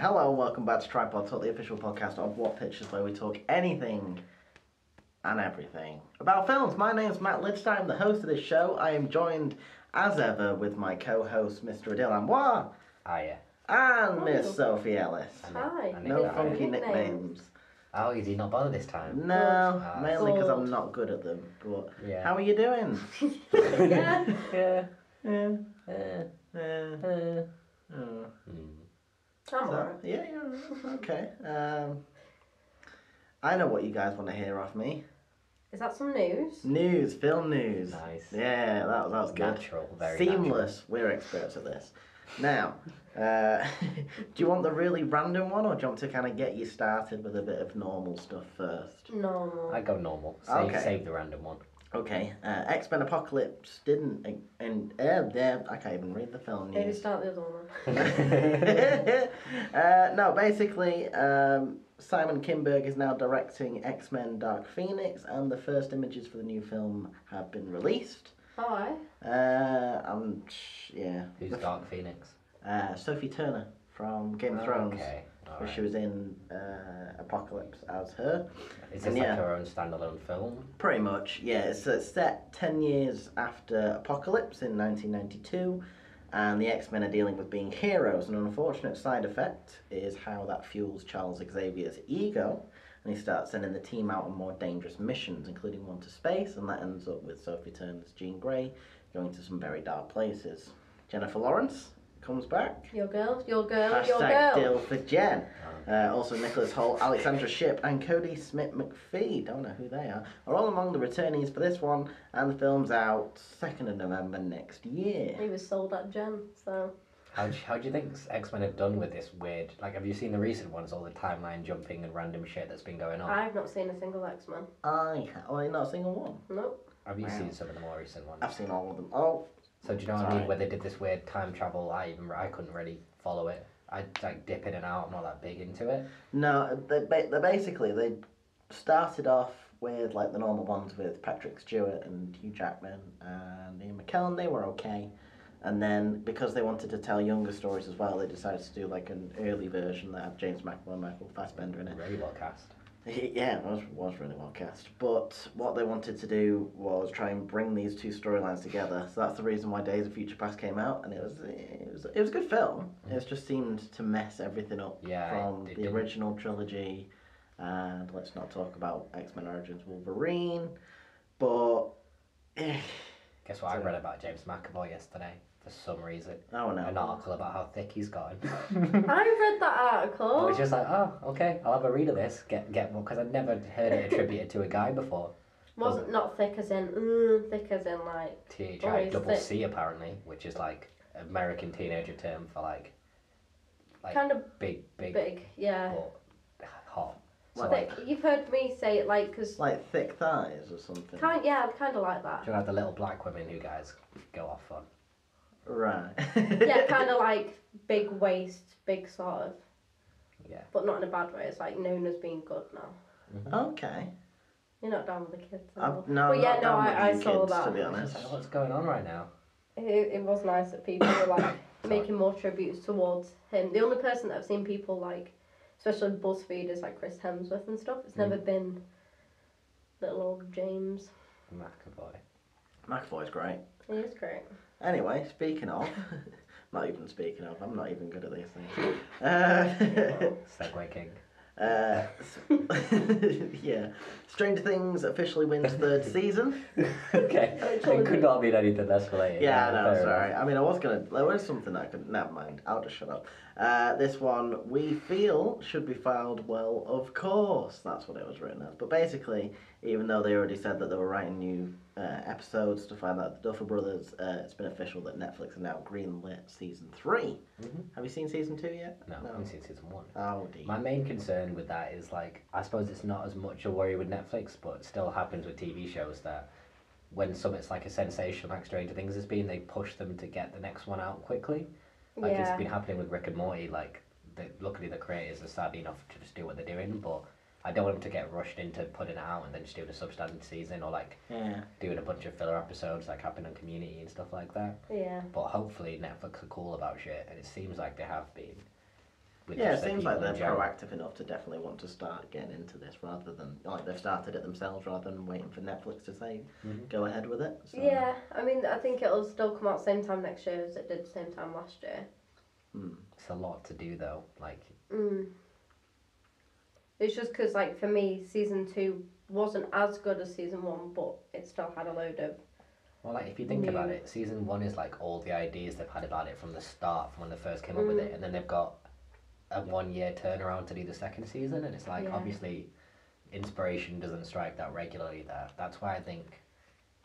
Hello and welcome back to Tripod Talk, the official podcast of What Pictures, where we talk anything and everything about films. My name's Matt Lidstein, I'm the host of this show. I am joined, as ever, with my co-host, Mr. Adil Anwar. Hiya. And Miss Sophie Ellis. Hi. No funky nicknames. Oh, is he not bothered this time? No, Good. mainly because I'm Good. not good at them. But Yeah. how are you doing? Yeah. Yeah. Yeah. Hmm. I'm So, alright. yeah, okay. I know what you guys want to hear off me. Is that some news? News, film news. Nice. Yeah, that was good. Natural, very Seamless. We're experts at this. Now, do you want the really random one, or do you want to kind of get you started with a bit of normal stuff first? No. I go normal. Okay. Save the random one. Okay, X-Men Apocalypse didn't, and I can't even read the film Maybe news. start the other one. No, basically, Simon Kinberg is now directing X-Men Dark Phoenix, and the first images for the new film have been released. Alright. Yeah. Who's Dark Phoenix? Sophie Turner from Game of Thrones. Okay. Where she was in Apocalypse as her. Is And this yeah. like her own standalone film? Pretty much, yeah. It's set 10 years after Apocalypse in 1992, and the X-Men are dealing with being heroes. An unfortunate side effect is how that fuels Charles Xavier's ego, and he starts sending the team out on more dangerous missions, including one to space, and that ends up with Sophie Turner's Jean Grey going to some very dark places. Jennifer Lawrence comes back. Your girl, your girl, Hashtag your girl. deal for Jen. Also Nicholas Hoult, Alexandra Shipp and Cody Smith-McPhee, don't know who they are all among the returnees for this one, and the film's out 2nd of November next year. He was sold at Jen, so. How do you think X-Men have done with this weird... Like, have you seen the recent ones? All the timeline jumping and random shit that's been going on? I've not seen a single X-Men. Not a single one. Nope. Have you Wow. seen some of the more recent ones? I've seen all of them. Oh, So do you know what I Sorry. mean? Where they did this weird time travel, I couldn't really follow it. I like dip in and out. I'm not that big into it. no, they basically, they started off with like the normal ones with Patrick Stewart and Hugh Jackman and Ian McKellen. They were okay. And then, because they wanted to tell younger stories as well, they decided to do like an early version that had James McAvoy and Michael Fassbender in it. Really well cast. Yeah, it was really well cast. But what they wanted to do was try and bring these two storylines together. So that's the reason why Days of Future Past came out, and it was a good film. It just seemed to mess everything up Yeah, from it the did. original trilogy. And let's not talk about X-Men Origins Wolverine. But Guess what I read about James McAvoy yesterday? For some reason. oh no. An article about how thick he's gotten. I read that article. I was just like, oh, okay, I'll have a read of this. Get more, because I'd never heard it attributed to a guy before. Wasn't not thick as in, thick as in like. THI he's double thick. C apparently, which is like American teenager term for like Kind of big, big, yeah. but hot. So Like- like, Thick. You've heard me say it like, because. Like thick thighs or something. Kind of like that. do you have the little black women who guys go off on? Right. Yeah, kind of like big waist, big sort of. Yeah. But not in a bad way. It's like known as being good now. Okay. You're not down with the kids. No, but I'm yeah, not no, down with I you saw kids, that. to be It's honest. like, what's going on right now? It was nice that people were like making more tributes towards him. The only person that I've seen people like, especially BuzzFeed, is like Chris Hemsworth and stuff. It's never been little old James. McAvoy. McAvoy's great. He is great. Anyway, speaking of, not even speaking of, I'm not even good at these things. Segway King. Yeah. Stranger Things officially wins 3rd season. Okay. It could not mean anything less related. Yeah, no, fair sorry. enough. I mean, there was something that I could, never mind, I'll just shut up. This one, we feel, should be filed well, of course. That's what it was written as. But basically, even though they already said that they were writing new episodes to find out the Duffer Brothers, it's been official that Netflix have now greenlit season 3. Have you seen season 2 yet? No, I haven't seen season 1. Oh, dear. My main concern with that is like, I suppose it's not as much a worry with Netflix, but it still happens with TV shows that when something's like a sensation like Stranger Things has been, they push them to get the next one out quickly. Like Yeah. it's been happening with Rick and Morty, like luckily the creators are savvy enough to just do what they're doing, but I don't want them to get rushed into putting it out and then just doing a substandard season or like Yeah. doing a bunch of filler episodes like happened on Community and stuff like that. Yeah. But hopefully Netflix are cool about shit, and it seems like they have been. with Yeah, it just the seems like people they're in general. proactive enough to definitely want to start getting into this rather than like they've started it themselves rather than waiting for Netflix to say go ahead with it. So. Yeah, I mean, I think it'll still come out same time next year as it did same time last year. It's a lot to do though. Like, It's just because, like, for me, season 2 wasn't as good as season 1, but it still had a load of. well, like if you think about it, season 1 is like all the ideas they've had about it from the start, from when they first came up with it, and then they've got a 1 year turnaround to do the second season, and it's like obviously inspiration doesn't strike that regularly there. That's why I think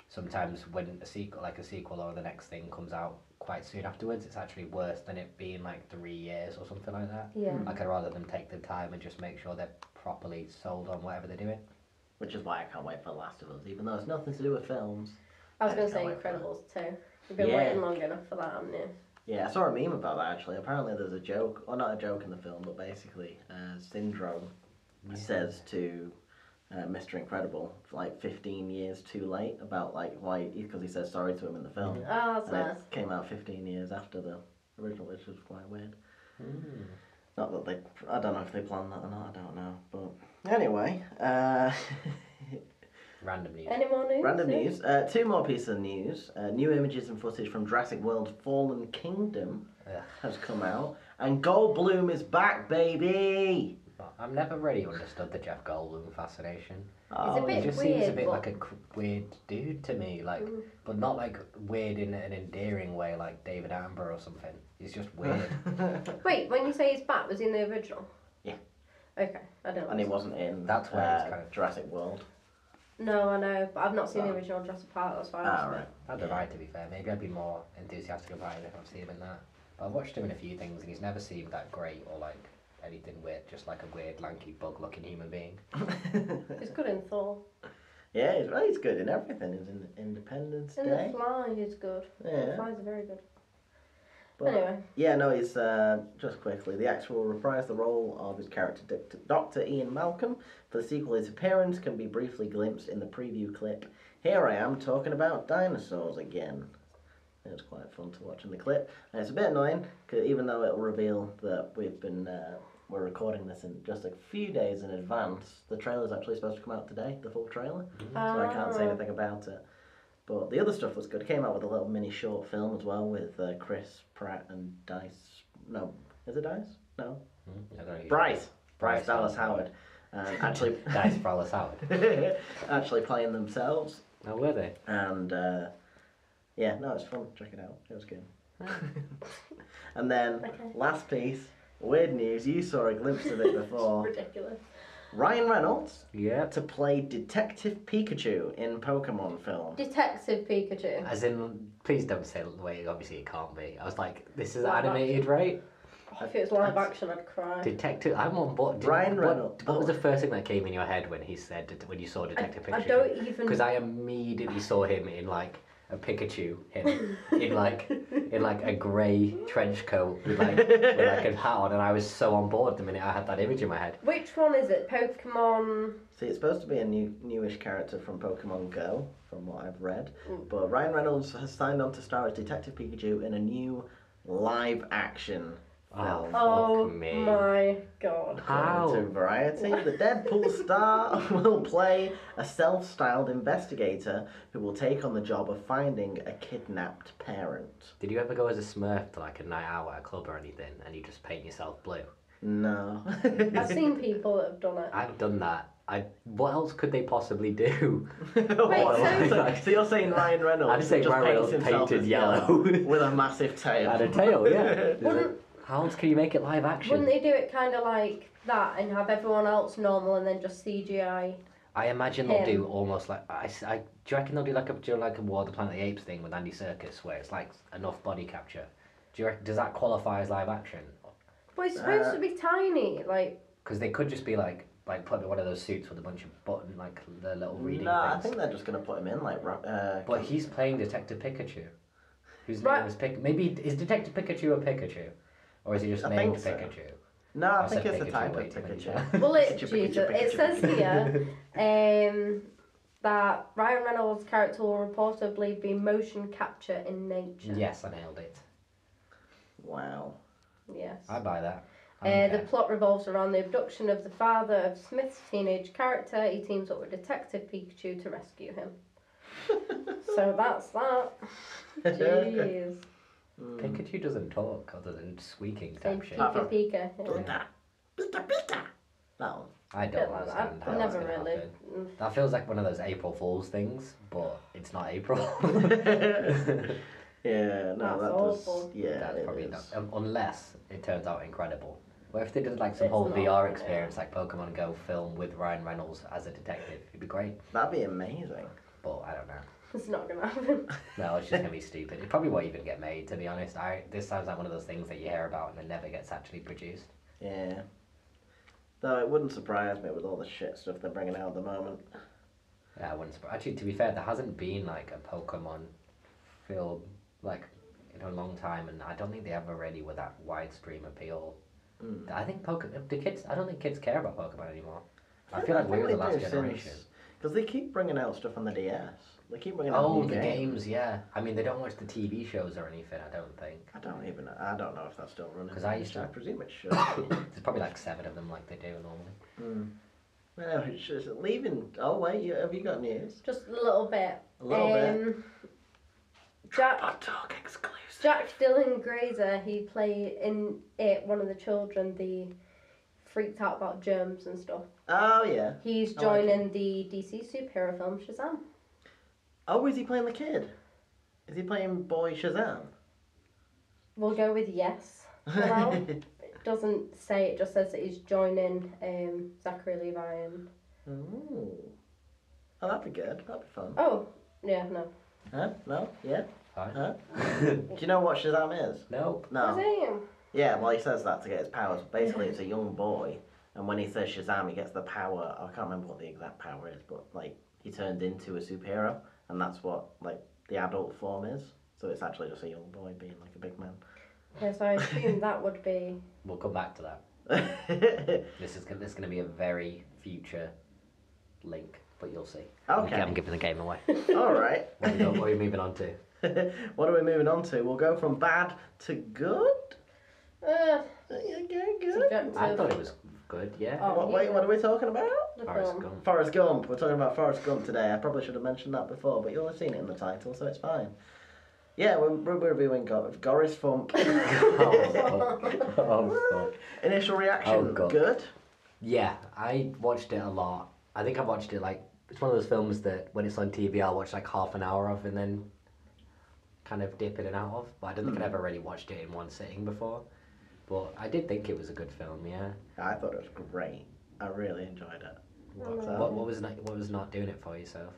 sometimes when a sequel or the next thing comes out quite soon afterwards, it's actually worse than it being like 3 years or something like that. Yeah. Like I'd rather them take the time and just make sure they're properly sold on whatever they're doing. Which is why I can't wait for The Last of Us, even though it's nothing to do with films. I was going to just say can't wait for Incredibles too. You've been waiting long enough for that, haven't you? Yeah, I saw a meme about that actually. Apparently there's a joke, or not a joke in the film, but basically Syndrome says to Mr. Incredible like 15 years too late about like why, because he says sorry to him in the film. Oh, that's And nice. it came out 15 years after the original, which was quite weird. Not that they, I don't know if they planned that or not, I don't know. But anyway, Random news. Any more news? random news. 2 more pieces of news. New images and footage from Jurassic World Fallen Kingdom has come out. And Goldblum is back, baby! I've never really understood the Jeff Goldblum fascination. It's a bit He just weird, seems a bit but- like a weird dude to me, like, but not like weird in an endearing way, like David Attenborough or something. He's just weird. Wait, when you say he's back, was he in the original? Yeah. Okay, I don't know. And he wasn't in That's where it's kind of- Jurassic World. No, I know, but I've not seen the original Jurassic Park, that's why I asked. Right. I had the right, to be fair. Maybe I'd be more enthusiastic about it if I've seen him in that. But I've watched him in a few things, and he's never seemed that great or like anything weird. Just like a weird, lanky, bug-looking human being. He's good in Thor. Yeah, he's good in everything. He's in Independence And Day. The Fly is good. The Yeah. Fly's very good. But, Anyway. Yeah, no, he's, just quickly, the actor will reprise the role of his character Dr. Ian Malcolm. For the sequel, his appearance can be briefly glimpsed in the preview clip. Here I am talking about dinosaurs again. It was quite fun to watch in the clip. And it's a bit annoying, cause even though it'll reveal that we're recording this in just a few days in advance, the trailer's actually supposed to come out today, the full trailer. So I can't say anything about it. But the other stuff was good. It came out with a little mini short film as well with Chris Pratt and Dice. No, is it Dice? No. I don't know. Bryce Dallas Howard. Actually, Dice for Alice Howard. actually playing themselves. Oh, were they? And yeah, no, it's fun. Check it out. It was good. And then last piece, weird news. You saw a glimpse of it before. Ridiculous. Ryan Reynolds Yeah. to play Detective Pikachu in Pokemon film. Detective Pikachu. As in, please don't say the way. Obviously, it can't be. I was like, this is Live animated, right? If it was live action, I'd cry. Detective. I'm on board. Ryan Reynolds. What was the first thing that came in your head when he said when you saw Detective Pikachu? I don't even. Because I immediately saw him in like a Pikachu, in like a grey trench coat with like a hat on, and I was so on board the minute I had that image in my head. Which one is it? Pokemon. See, it's supposed to be a newish character from Pokemon Go, from what I've read. But Ryan Reynolds has signed on to star as Detective Pikachu in a new live-action film. Oh me. my god. How? According to Variety, the Deadpool star will play a self-styled investigator who will take on the job of finding a kidnapped parent. Did you ever go as a Smurf to like a night out at a club or anything, and you just paint yourself blue? No. I've seen people that have done it. I've done that. What else could they possibly do? So you're saying Ryan Reynolds I'd say just Ryan paints Reynolds himself painted as yellow. with a massive tail. And a tail, yeah. Wouldn't- How else can you make it live action? Wouldn't they do it kind of like that and have everyone else normal and then just CGI? I imagine they'll do him? almost like do you reckon they'll do like a War of the Planet of the Apes thing with Andy Serkis where it's like enough body capture? Do you reckon, does that qualify as live action? But it's supposed to be tiny, like. Because they could just be like put in one of those suits with a bunch of button like the little reading No, I things. think they're just going to put him in like. But he's playing Detective Pikachu. Whose Right. name is Pikachu? Maybe is Detective Pikachu a Pikachu, or is he just I named think so. Pikachu? No, I I think said it's a Pikachu type of way too many Pikachu. times. Well, Pikachu, it says here that Ryan Reynolds' character will reportedly be motion capture in nature. Yes, I nailed it. Wow. Yes. I buy that. The plot revolves around the abduction of the father of Smith's teenage character. He teams up with Detective Pikachu to rescue him. So that's that. Jeez. Pikachu doesn't talk other than squeaking Saying type shit. Pika Pika. Yeah. Pika, Pika. That one. I don't understand how I've that's never gonna really. happen. That feels like one of those April Fool's things, but it's not April. Yeah, no, That's that awful. does. Yeah, That's it probably is. not. Unless it turns out incredible. What if they did like some It's whole not, VR yeah. experience, like Pokemon Go film with Ryan Reynolds as a detective? It'd be great, That'd be amazing. but I don't know. It's not gonna happen. No, it's just gonna be stupid. It probably won't even get made, to be honest. This sounds like one of those things that you hear about and it never gets actually produced. Yeah. Though it wouldn't surprise me with all the shit stuff they're bringing out at the moment. Yeah, I wouldn't. Actually, to be fair, there hasn't been like a Pokemon film like in a long time, and I don't think they ever really were that widestream appeal. I think I don't think kids care about Pokemon anymore. I feel like we were the last generation. Because they keep bringing out stuff on the DS. They keep bringing out Oh, new the games. games, yeah. I mean, they don't watch the TV shows or anything. I don't think. I don't know if that's still running. 'Cause I used to- I presume it should. There's probably like 7 of them, like they do normally. Well, it's just leaving. Oh wait, have you got news? Just a little bit. A little bit. Jack Hot Talk exclusive. Jack Dylan Grazer, he played in it one of the children, the freaked out about germs and stuff. Oh yeah. He's I like joining the DC superhero film Shazam. Oh, is he playing the kid? Is he playing boy Shazam? We'll go with yes for now. It doesn't say, it just says that he's joining Zachary Levi and... Ooh. Oh, that'd be good. That'd be fun. Oh, yeah, no. Huh? No? Yeah? Fine. Huh? Do you know what Shazam is? No. No. Who's he? Yeah, well, he says that to get his powers. Basically, it's a young boy, and when he says Shazam, he gets the power. I can't remember what the exact power is, but like he turned into a superhero, and that's what like the adult form is. So it's actually just a young boy being like a big man. Yes, I assume that would be... We'll come back to that. This is gonna be a very future link, but you'll see. Okay. I'm giving the game away. All right. What are we moving on to? What are we moving on to? We'll go from bad to good. Good. subjective. I thought it was good, yeah. Oh, Wait, what are we talking about? The Forrest film. Gump. Forrest Gump. We're talking about Forrest Gump today. I probably should have mentioned that before, but you'll have seen it in the title, so it's fine. Yeah, we're reviewing Goris Fump. Oh, fuck. Initial reaction, Oh, God. good. Yeah, I watched it a lot. I think I've watched it like, it's one of those films that when it's on TV I'll watch like half an hour of and then kind of dip in and out of. But I don't think I'd ever really watched it in one sitting before. But I did think it was a good film, yeah. I thought it was great. I really enjoyed it. What was not doing it for yourself?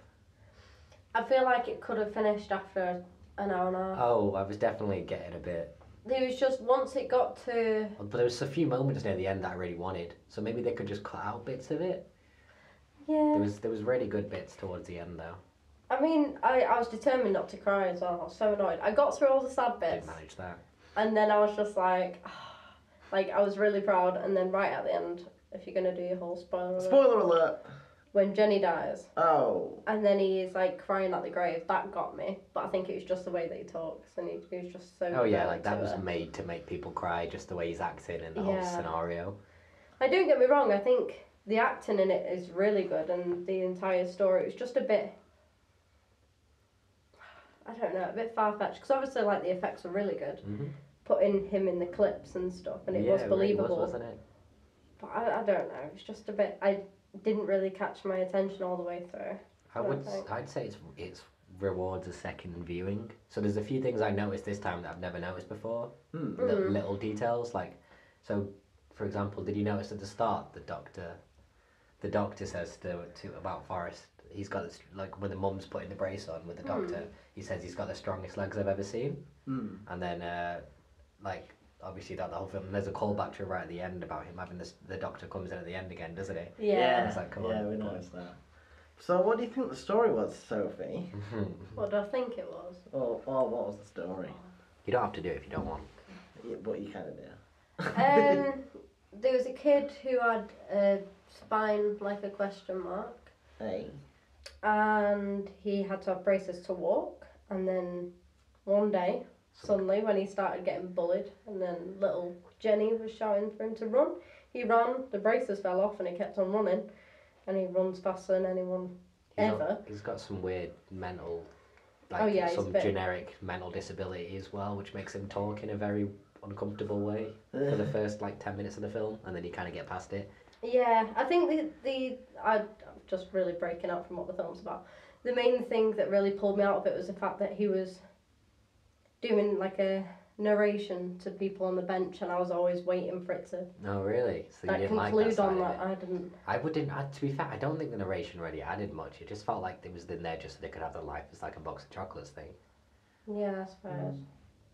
I feel like it could have finished after an hour and a half. Oh, I was definitely getting a bit. There was just, once it got to... But there was a few moments near the end that I really wanted. So maybe they could just cut out bits of it. Yeah. There was really good bits towards the end though. I mean, I was determined not to cry as well. I was so annoyed. I got through all the sad bits. Didn't manage that. And then I was just like... like, I was really proud. And then right at the end, if you're going to do your whole spoiler alert, Spoiler alert. when Jenny dies, Oh. and then he's like crying at the grave, that got me. But I think it was just the way that he talks, and he was just so... Oh yeah, devoted like that to was it. made to make people cry, just the way he's acting and the whole Yeah. scenario. Like, don't get me wrong, I think the acting in it is really good, and the entire story, it was just a bit... I don't know, a bit far-fetched, because obviously, like, the effects were really good. Mm-hmm. Putting him in the clips and stuff, and it was believable. It was, wasn't it? But I don't know, it's just a bit... I didn't really catch my attention all the way through. I'd say it's rewards a second viewing. So there's a few things I noticed this time that I've never noticed before. Little details, like, so for example, did you notice at the start the doctor says to about Forrest, he's got this, like when the mum's putting the brace on with the doctor, he says he's got the strongest legs I've ever seen. And then like obviously that the whole film, there's a callback to it right at the end about him having this, the doctor comes in at the end again, doesn't he? Yeah. It's like, come Yeah, on. we noticed that. So what do you think the story was, Sophie? What do I think it was? Or what was the story? You don't have to do it if you don't want. Yeah, but you kind of do. There was a kid who had a spine like a question mark, Hey. and he had to have braces to walk, and then one day... suddenly when he started getting bullied, and then little Jenny was shouting for him to run. He ran, the braces fell off, and he kept on running, and he runs faster than anyone ever. He's got some weird mental, some generic mental disability as well, which makes him talk in a very uncomfortable way for the first 10 minutes of the film, and then you kind of get past it. Yeah, I think I'm just really breaking out from what the film's about. The main thing that really pulled me out of it was the fact that he was doing a narration to people on the bench, and I was always waiting for it to. Oh really? So you didn't like conclude that side on of that. it? I didn't. I wouldn't. To be fair, I don't think the narration really added much. It just felt like it was in there just so they could have their life as a box of chocolates thing. Yeah, I suppose.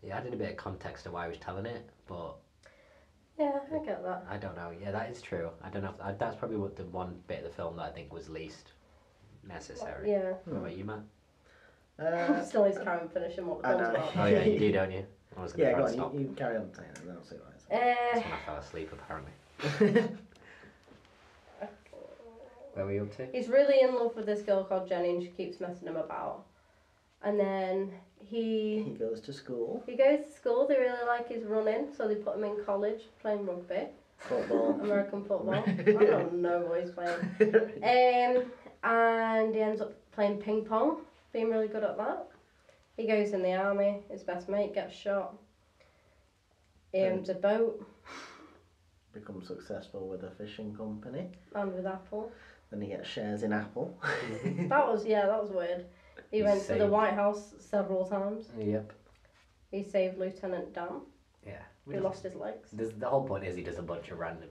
It added a bit of context to why he was telling it, but. Yeah, I get that. I don't know. Yeah, that is true. I don't know. That's probably the one bit of the film that I think was least necessary. Yeah. What about you, Matt? Still needs Karen finishing what the film's about. Oh yeah, you do, don't you? I was going to try to stop. You carry on saying it, and then I'll see what I say. That's when I fell asleep, apparently. Where were you up to? He's really in love with this girl called Jenny, and she keeps messing him about. And then he goes to school. He goes to school. They really like his running, so they put him in college playing rugby, football, American football. I don't know what he's playing. And he ends up playing ping pong, being really good at that. He goes in the army. His best mate gets shot. He owns a boat. Becomes successful with a fishing company. And with Apple. Then he gets shares in Apple. That was weird. He went to the White House several times. Yep. He saved Lieutenant Dan. Yeah. Who lost his legs. The whole point is he does a bunch of random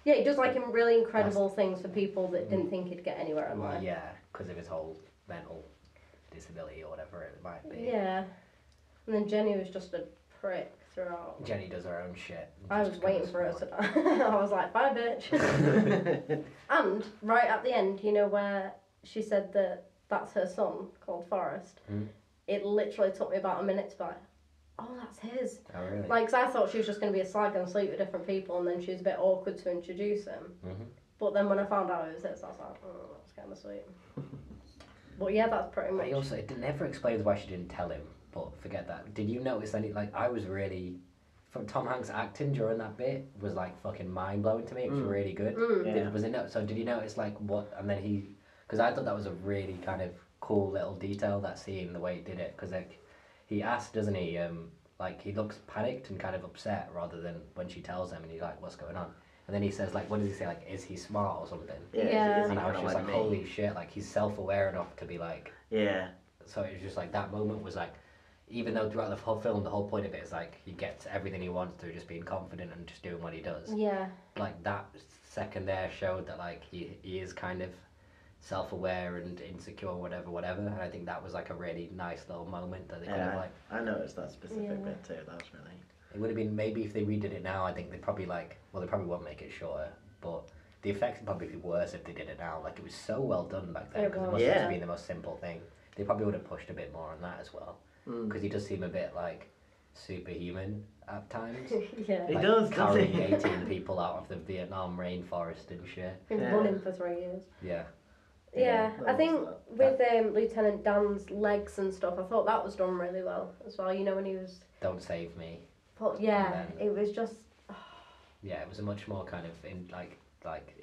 Yeah, he does really incredible things for people that didn't think he'd get anywhere in life. Yeah, because of his whole mental disability or whatever it might be. Yeah. And then Jenny was just a prick throughout. Jenny does her own shit. I was waiting for her to die. I was like, bye bitch. And right at the end, where she said that that's her son called Forrest, it literally took me about a minute to be like, oh, that's his. Oh, really? 'Cause I thought she was just going to be a slag and sleep with different people, and then she was a bit awkward to introduce him. Mm-hmm. But then when I found out it was his, I was like, oh, that's kind of sweet. But yeah, that's pretty much. It never explains why she didn't tell him, but forget that. Did you notice any, I was really, from Tom Hanks' acting during that bit was fucking mind-blowing to me. It was really good. Did you notice what, and then because I thought that was a really kind of cool little detail, that scene, the way he did it, because he asks, doesn't he, he looks panicked and kind of upset rather than when she tells him and he's like, what's going on? And then he says, what does he say, is he smart or something? Yeah. And I was just holy shit, he's self-aware enough to be Yeah. So it was just that moment was even though throughout the whole film, the whole point of it is he gets everything he wants through just being confident and just doing what he does. Yeah. That second there showed that he is kind of self-aware and insecure, whatever, and I think that was a really nice little moment that they could have I noticed that specific bit too. That was really. It would have been, maybe if they redid it now, I think they'd probably they probably won't make it shorter, but the effects would probably be worse if they did it now. It was so well done back then, because it must have been the most simple thing. They probably would have pushed a bit more on that as well, because he does seem a bit superhuman at times. Yeah. He does, carrying doesn't he? 18 people out of the Vietnam rainforest and shit. Been running for 3 years. Yeah. Yeah, I think with Lieutenant Dan's legs and stuff, I thought that was done really well as well. When he was. Don't save me. But yeah, it was just. Yeah, it was a much more kind of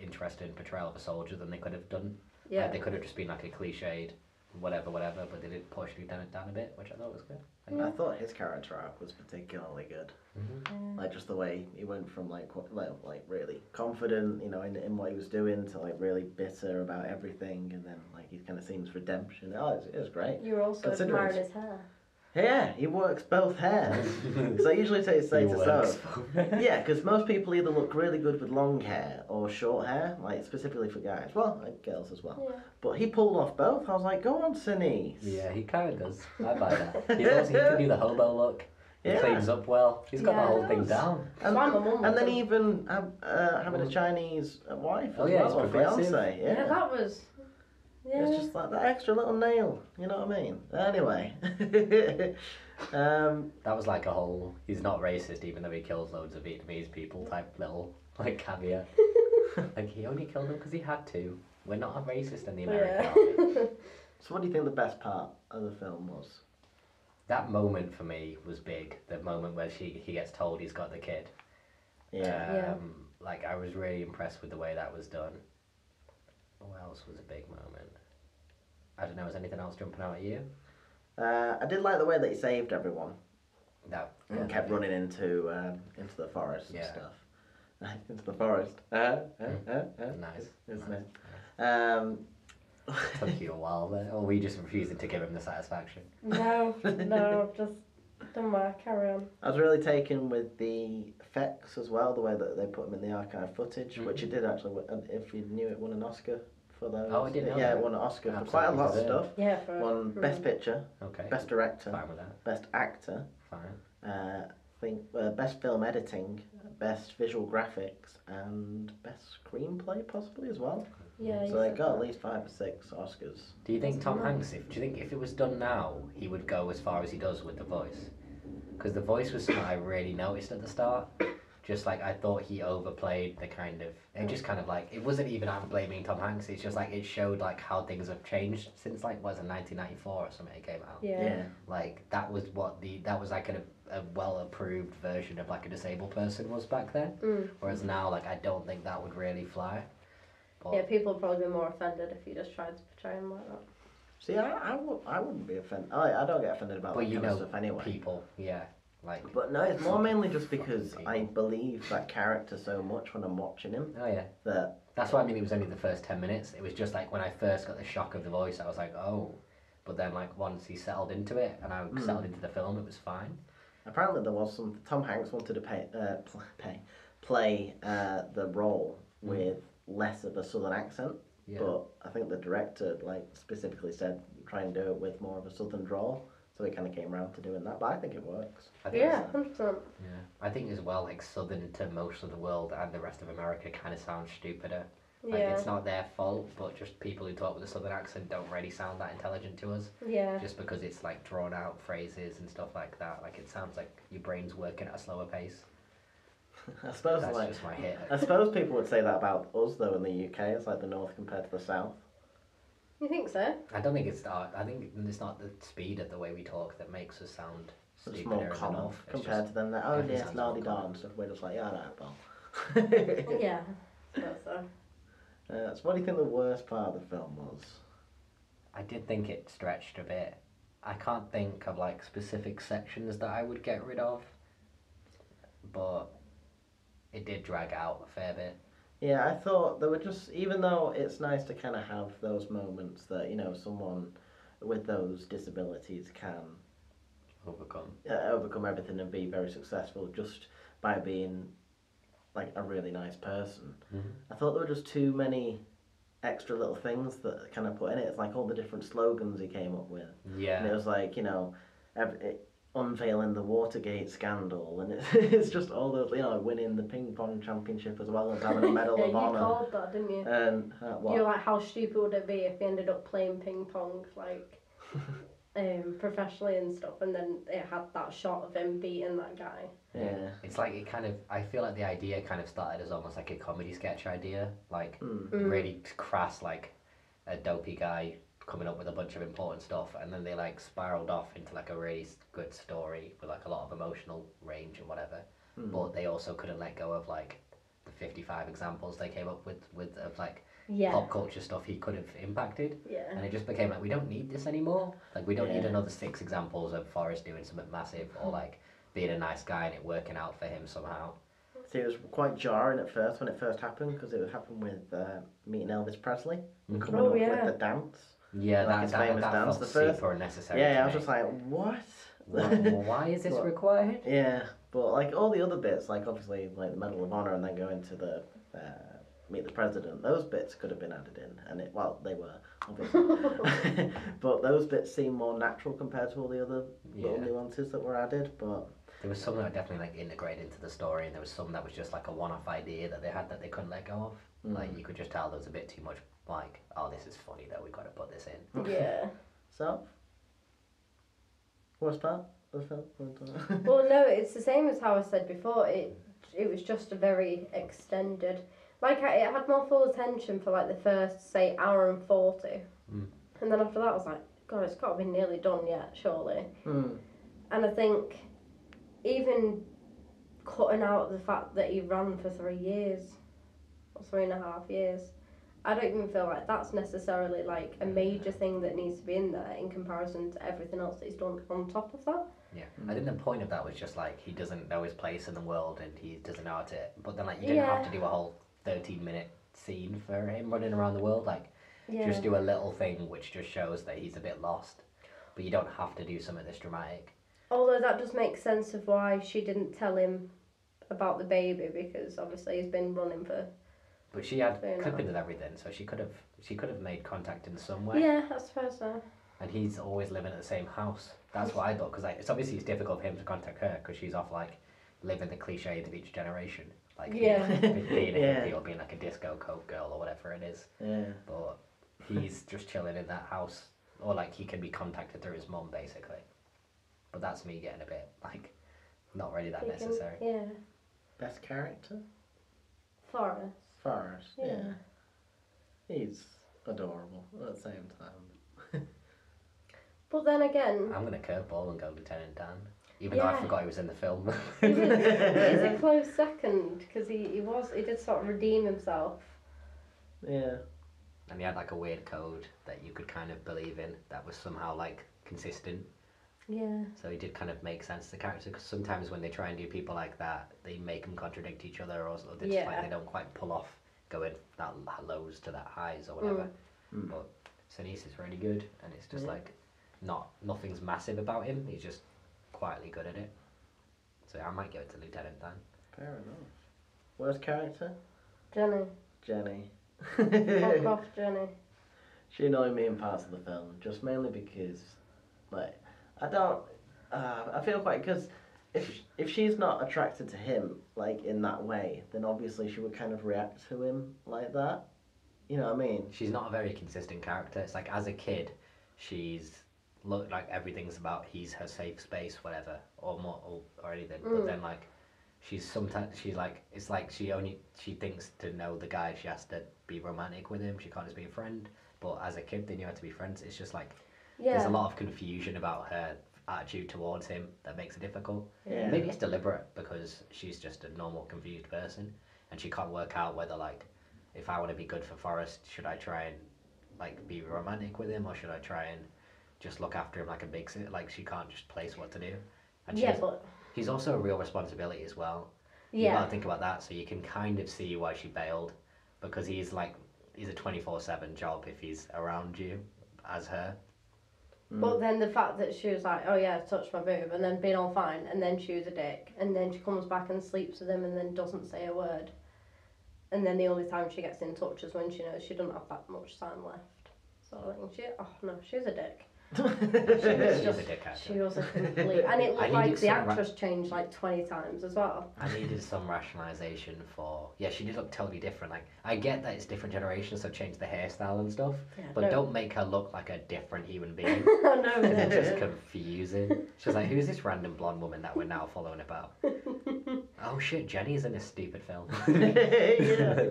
interesting portrayal of a soldier than they could have done. Yeah. They could have just been a cliched whatever, but they did push Lieutenant Dan a bit, which I thought was good. I thought his character arc was particularly good. Mm-hmm. Just the way he went from really confident, in what he was doing, to really bitter about everything, and then he kind of seems redemption. Oh, it was great. You were also admiring his hair. Yeah, he works both hairs. So I usually say to Soph, yeah, because most people either look really good with long hair or short hair, specifically for guys. Well, girls as well. Yeah. But he pulled off both. I was like, go on, Sinise. Yeah, he kind of does. I buy that. He can do the hobo look. He cleans up well. He's got the whole thing down. And then even having a Chinese wife as well, or fiance. Yeah, that was. Yeah. It's just that extra little nail, you know what I mean? Anyway. That was a whole, he's not racist even though he kills loads of Vietnamese people type little, caveat. He only killed them because he had to. We're not racist in the American army. So what do you think the best part of the film was? That moment for me was big. The moment where he gets told he's got the kid. Yeah. Like, I was really impressed with the way that was done. What else was a big moment? I don't know, is anything else jumping out at you? I did like the way that he saved everyone No. and kept running into the forest and Yeah. stuff. Into the forest. Nice. Isn't Nice. it? Took you a while there. Or were you just refusing to give him the satisfaction? No, just don't matter, carry on. I was really taken with the effects as well, the way that they put them in the archive footage, which it did actually, if you knew it, won an Oscar for those. Oh, I didn't know Yeah, that. it won an Oscar for Absolutely quite a lot of deserved. stuff. Yeah, for Won Best Picture, Okay. Best Director, Fine with that. Best Actor, Fine. I think Best Film Editing, Best Visual Graphics, and Best Screenplay possibly as well. Yeah, So they got at least 5 or 6 Oscars. Do you think Tom Hanks, do you think if it was done now, he would go as far as he does with the voice? Because the voice was something I really noticed at the start. Just like, I thought he overplayed the kind of, it just kind of like, it wasn't even I'm blaming Tom Hanks, it's just like, it showed like how things have changed since like, was it 1994 or something it came out? Yeah. Like, that was that was like a well-approved version of like a disabled person was back then. Whereas now, like, I don't think that would really fly. But Yeah, people would probably be more offended if you just tried to portray him like that. See, I wouldn't be offended. I don't get offended about But that you kind of know, stuff anyway. people, yeah, like, But no, it's more mainly just because Fucking I people. believe that character so much when I'm watching him oh yeah. that That's why I mean it was only the first 10 minutes. It was just like when I first got the shock of the voice, I was like, oh. But then like once he settled into it and I settled into the film, it was fine. apparently there was some. Tom Hanks wanted to play the role with less of a southern accent, Yeah. but I think the director like specifically said try and do it with more of a southern drawl. So he kind of came around to doing that, but I think it works. I think Yeah, so. 100%. Yeah. I think as well, like southern to most of the world and the rest of America kind of sounds stupider. Like Yeah. it's not their fault, but just people who talk with a southern accent don't really sound that intelligent to us. Yeah. Just because it's like drawn out phrases and stuff like that. Like it sounds like your brain's working at a slower pace. I suppose That's like just my hit. I suppose people would say that about us though in the UK. It's like the north compared to the south. You think so? I don't think it's that. I think it's not the speed of the way we talk that makes us sound It's stupider more in the common north. It's compared just, to them. That oh everything yes, sounds more nardy da common. and stuff. We're just like yeah, that well. Yeah. That's so. So what do you think the worst part of the film was? I did think it stretched a bit. I can't think of like specific sections that I would get rid of, but it did drag out a fair bit. Yeah, I thought there were just, even though it's nice to kind of have those moments that, you know, someone with those disabilities can overcome everything and be very successful just by being like a really nice person. I thought there were just too many extra little things that kind of put in it. It's like all the different slogans he came up with. Yeah. And it was like, you know, unveiling the Watergate scandal, and it's just all those, you know, winning the ping pong championship as well as having a medal Yeah, of you honor. called that, didn't you? And what? You're like, how stupid would it be if he ended up playing ping pong, like, professionally and stuff, and then it had that shot of him beating that guy. Yeah. It's like it kind of, I feel like the idea kind of started as almost like a comedy sketch idea, like really crass, like a dopey guy coming up with a bunch of important stuff, and then they like spiraled off into like a really good story with like a lot of emotional range and whatever. But they also couldn't let go of like the 55 examples they came up with of like pop culture stuff he could have impacted. Yeah. And it just became like, we don't need this anymore. Like we don't need another 6 examples of Forrest doing something massive or like being a nice guy and it working out for him somehow. See, it was quite jarring at first when it first happened because it happened with meeting Elvis Presley and coming up with the dance. Yeah, Like his famous that dance. felt The first, super unnecessary. yeah, to I was me. just like, what? Why is this But- required? Yeah, but like all the other bits, like obviously like the Medal of Honor and then going to the meet the president, those bits could have been added in, and they were obviously, but those bits seem more natural compared to all the other little nuances that were added. But There was some that were definitely like integrated into the story, and there was some that was just like a one-off idea that they had that they couldn't let go of. Like you could just tell there was a bit too much. Like, oh, this is funny though. We've got to put this in. Yeah. so, worst part of the film? Well, no, it's the same as how I said before. It was just a very extended. Like it had my full attention for like the first say hour and 40, and then after that I was like, God, it's got to be nearly done yet, surely. And I think even cutting out the fact that he ran for 3 years or 3.5 years, I don't even feel like that's necessarily like a major thing that needs to be in there in comparison to everything else that he's done on top of that. Yeah, I think the point of that was just like he doesn't know his place in the world and he doesn't know how to. But then like you didn't have to do a whole 13-minute scene for him running around the world. Like just do a little thing which just shows that he's a bit lost. But you don't have to do something this dramatic. Although that does make sense of why she didn't tell him about the baby, because obviously he's been running for. But she had clippings and everything, so she could have made contact in some way. Yeah, that's fair, so. And he's always living at the same house. That's what I thought, because like, it's difficult for him to contact her because she's off like living the cliches of each generation, like being a hippie or being like a disco coke girl or whatever it is. Yeah. But he's just chilling in that house, or like he can be contacted through his mum basically. But that's me getting a bit like not really that necessary. Yeah. Best character? Forrest. Forrest. Yeah. Yeah. He's adorable at the same time. But then again, I'm gonna curveball and go Lieutenant Dan, even though I forgot he was in the film. he's a close second because he did sort of redeem himself. Yeah. And he had like a weird code that you could kind of believe in that was somehow like consistent. Yeah. So he did kind of make sense to the character, because sometimes when they try and do people like that, they make them contradict each other, or they just like they don't quite pull off going that lows to that highs or whatever. But Sinise is really good, and it's just like nothing's massive about him. He's just quietly good at it. So I might give it to Lieutenant Dan. Fair enough. Worst character? Jenny. Jenny. Fuck off, Jenny. She annoyed me in parts of the film, just mainly because, like, I feel quite, because if she's not attracted to him, like, in that way, then obviously she would kind of react to him like that. You know what I mean? She's not a very consistent character. It's like, as a kid, she's looked like everything's about he's her safe space, whatever, or more, or anything. But then, like, she's like, it's like she thinks to know the guy, she has to be romantic with him. She can't just be a friend. But as a kid, they knew how to be friends. It's just like, there's a lot of confusion about her attitude towards him that makes it difficult. Yeah. Maybe it's deliberate because she's just a normal confused person and she can't work out whether, like, if I want to be good for Forrest, should I try and like be romantic with him, or should I try and just look after him like a big sister? Like, she can't just place what to do. And But he's also a real responsibility as well. yeah. You gotta think about that, so you can kind of see why she bailed, because he's a 24/7 job if he's around you as her. But then the fact that she was like, oh yeah, touched my boob, and then being all fine, and then she was a dick, and then she comes back and sleeps with him and then doesn't say a word. And then the only time she gets in touch is when she knows she doesn't have that much time left. So I think she's a dick. She was a complete, and it looked like the actress changed like 20 times as well. I needed some rationalisation for, she did look totally different. Like, I get that it's different generations, so change the hairstyle and stuff, but don't make her look like a different human being. No, it's just confusing. She's like, who's this random blonde woman that we're now following about? Oh shit, Jenny's in this stupid film. Yeah.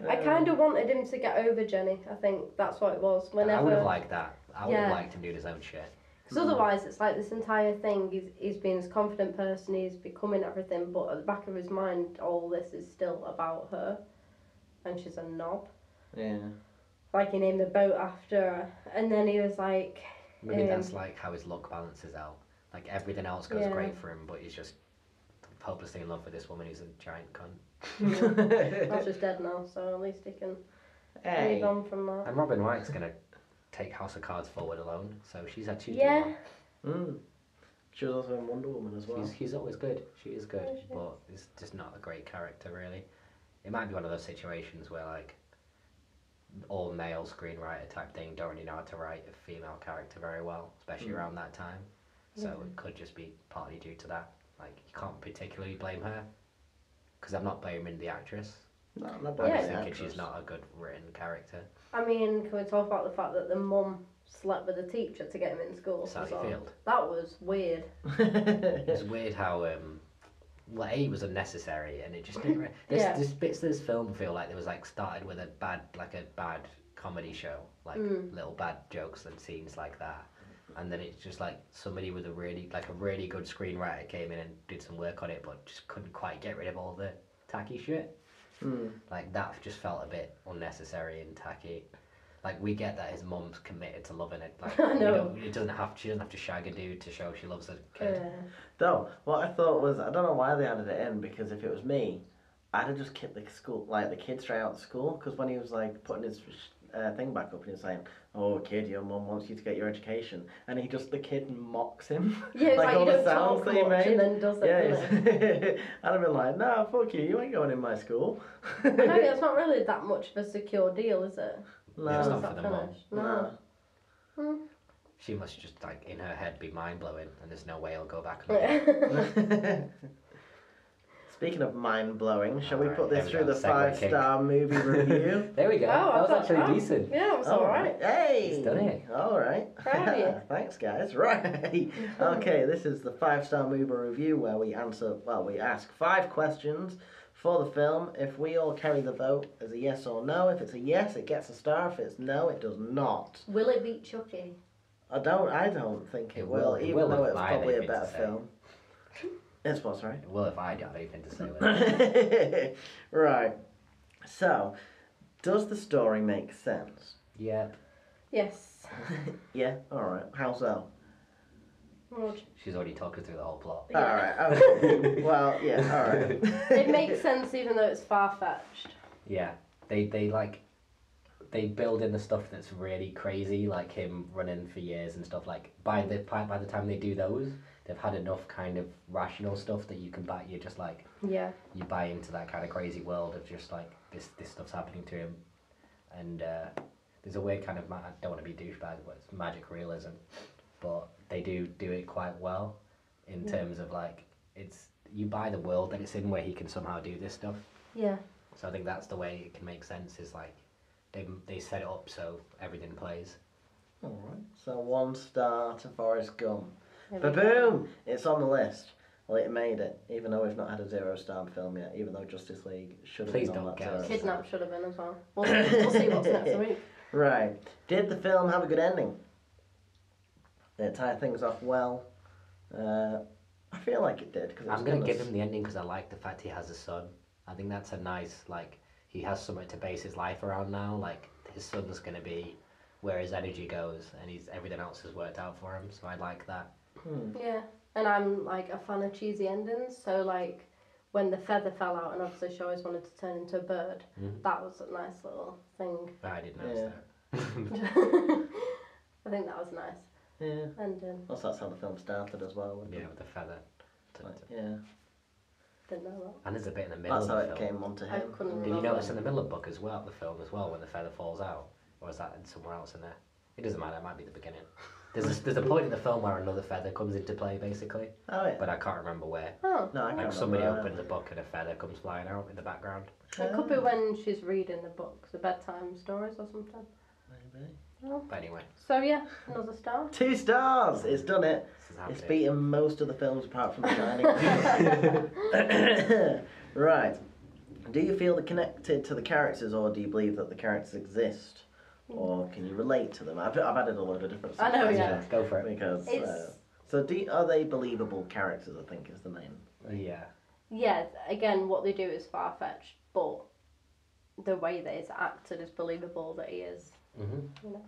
I kind of wanted him to get over Jenny. I think that's what it was. I would have liked that. I would have liked him doing his own shit. Because otherwise, it's like this entire thing. He's being this confident person. He's becoming everything, but at the back of his mind, all this is still about her, and she's a knob. Yeah. Like, he named the boat after her, and then he was like. Maybe that's like how his luck balances out. Like, everything else goes great for him, but he's just hopelessly in love with this woman who's a giant cunt. Well, she's dead now, so at least he can move on from that. And Robin Wright's gonna take House of Cards forward alone, so she's had two. She was also in Wonder Woman as well. She's always good. She is good, but it's just not a great character, really. It might be one of those situations where, like, all male screenwriter type thing don't really know how to write a female character very well, especially around that time. So it could just be partly due to that. Like, you can't particularly blame her, because I'm not blaming the actress. No, I'm not I'm blaming just the thinking actress. she's not a good written character. I mean, can we talk about the fact that the mum slept with the teacher to get him in school? Sally Field. That was weird. It's weird how it was unnecessary, and it just didn't. This bits of this film feel like it was like started with a bad comedy show, like little bad jokes and scenes like that, and then it's just like somebody with a really good screenwriter came in and did some work on it, but just couldn't quite get rid of all the tacky shit. Like that just felt a bit unnecessary and tacky. Like we get that his mum's committed to loving it. Like I know. she doesn't have to shag a dude to show she loves a kid. Though, what I thought was, I don't know why they added it in, because if it was me, I'd have just kicked the kid straight out of school, because when he was like putting his thing back up and he was saying, "Oh kid, your mum wants you to get your education," and the kid mocks him. Yeah, it's like all you the don't sounds talk that he much made. and then does it, Yeah, I'd have been like, "Nah, fuck you ain't going in my school." I know it's not really that much of a secure deal, is it? No, Yeah, it's Once not for that the mum. finished. No. She must just like in her head be mind blowing, and there's no way he'll go back. On it. Speaking of mind blowing, shall we Alright, put this here we through go, the segue 5-star movie review? There we go. Oh, That was actually decent. Yeah, it was alright. Hey! He's done it. Alright. Proud of you. Thanks, guys. Right. Okay, this is the 5-star movie review where we ask 5 questions for the film. If we all carry the vote as a yes or no, if it's a yes, it gets a star. If it's no, it does not. Will it beat Chucky? I don't think it will, It even will though if it's I probably a anything to better say. film. It's what, sorry? Well, if I have anything to say with it. Right. So, does the story make sense? Yeah. Yes. Yeah? Alright. How so? Good. She's already talking through the whole plot. Yeah. Alright, okay. Well, yeah, alright. It makes sense even though it's far-fetched. Yeah. They build in the stuff that's really crazy, like him running for years and stuff. Like by the time they do those, they've had enough kind of rational stuff that you can buy. You're just like Yeah. you buy into that kind of crazy world of just like this stuff's happening to him, and there's a weird kind of I don't want to be douchebag, but it's magic realism, but they do it quite well in terms of like it's you buy the world that it's in where he can somehow do this stuff. Yeah. So I think that's the way it can make sense. Is like they set it up so everything plays. Alright. So 1 star to Forrest Gump. There we go. Ba-boom! It's on the list. Well, it made it, even though we've not had a 0-star film yet, even though Justice League should have Please been on don't that count. 0 Kidnap should have been as well. We'll see what's next week. Right. Did the film have a good ending? Did it tie things off well? I feel like it did. Cause I'm gonna give him the ending because I like the fact he has a son. I think that's a nice like he has something to base his life around now. Like his son's gonna be where his energy goes, and everything else has worked out for him. So I like that. Yeah. And I'm like a fan of cheesy endings, so like when the feather fell out and obviously she always wanted to turn into a bird, that was a nice little thing. I didn't notice that. I think that was nice. Yeah. And Also, that's how the film started as well. Wasn't Yeah, it? with the feather. Like, yeah. didn't know that. And there's a bit in the middle That's how of the it film. came onto I him. couldn't Did you remember. notice in the middle of the book as well, the film as well, when the feather falls out? Or is that somewhere else in there? It doesn't matter, it might be the beginning. There's a point in the film where another feather comes into play, basically, Oh, yeah. but I can't remember where. Oh. No, I can't Like somebody remember. opens a book and a feather comes flying out in the background. It could be when she's reading the books, the bedtime stories or something. Maybe. But anyway, So yeah, another star. 2 stars! It's done it. this is happening. It's beaten most of the films apart from The Shining. Right. Do you feel connected to the characters, or do you believe that the characters exist? Or can you relate to them? I've added a load of different I know, suggestions yeah. Go for it. Because, It's- so are they believable characters, I think is the main. Yeah. Yeah, again, what they do is far fetched, but the way that it's acted is believable that he is. Mhm. You know.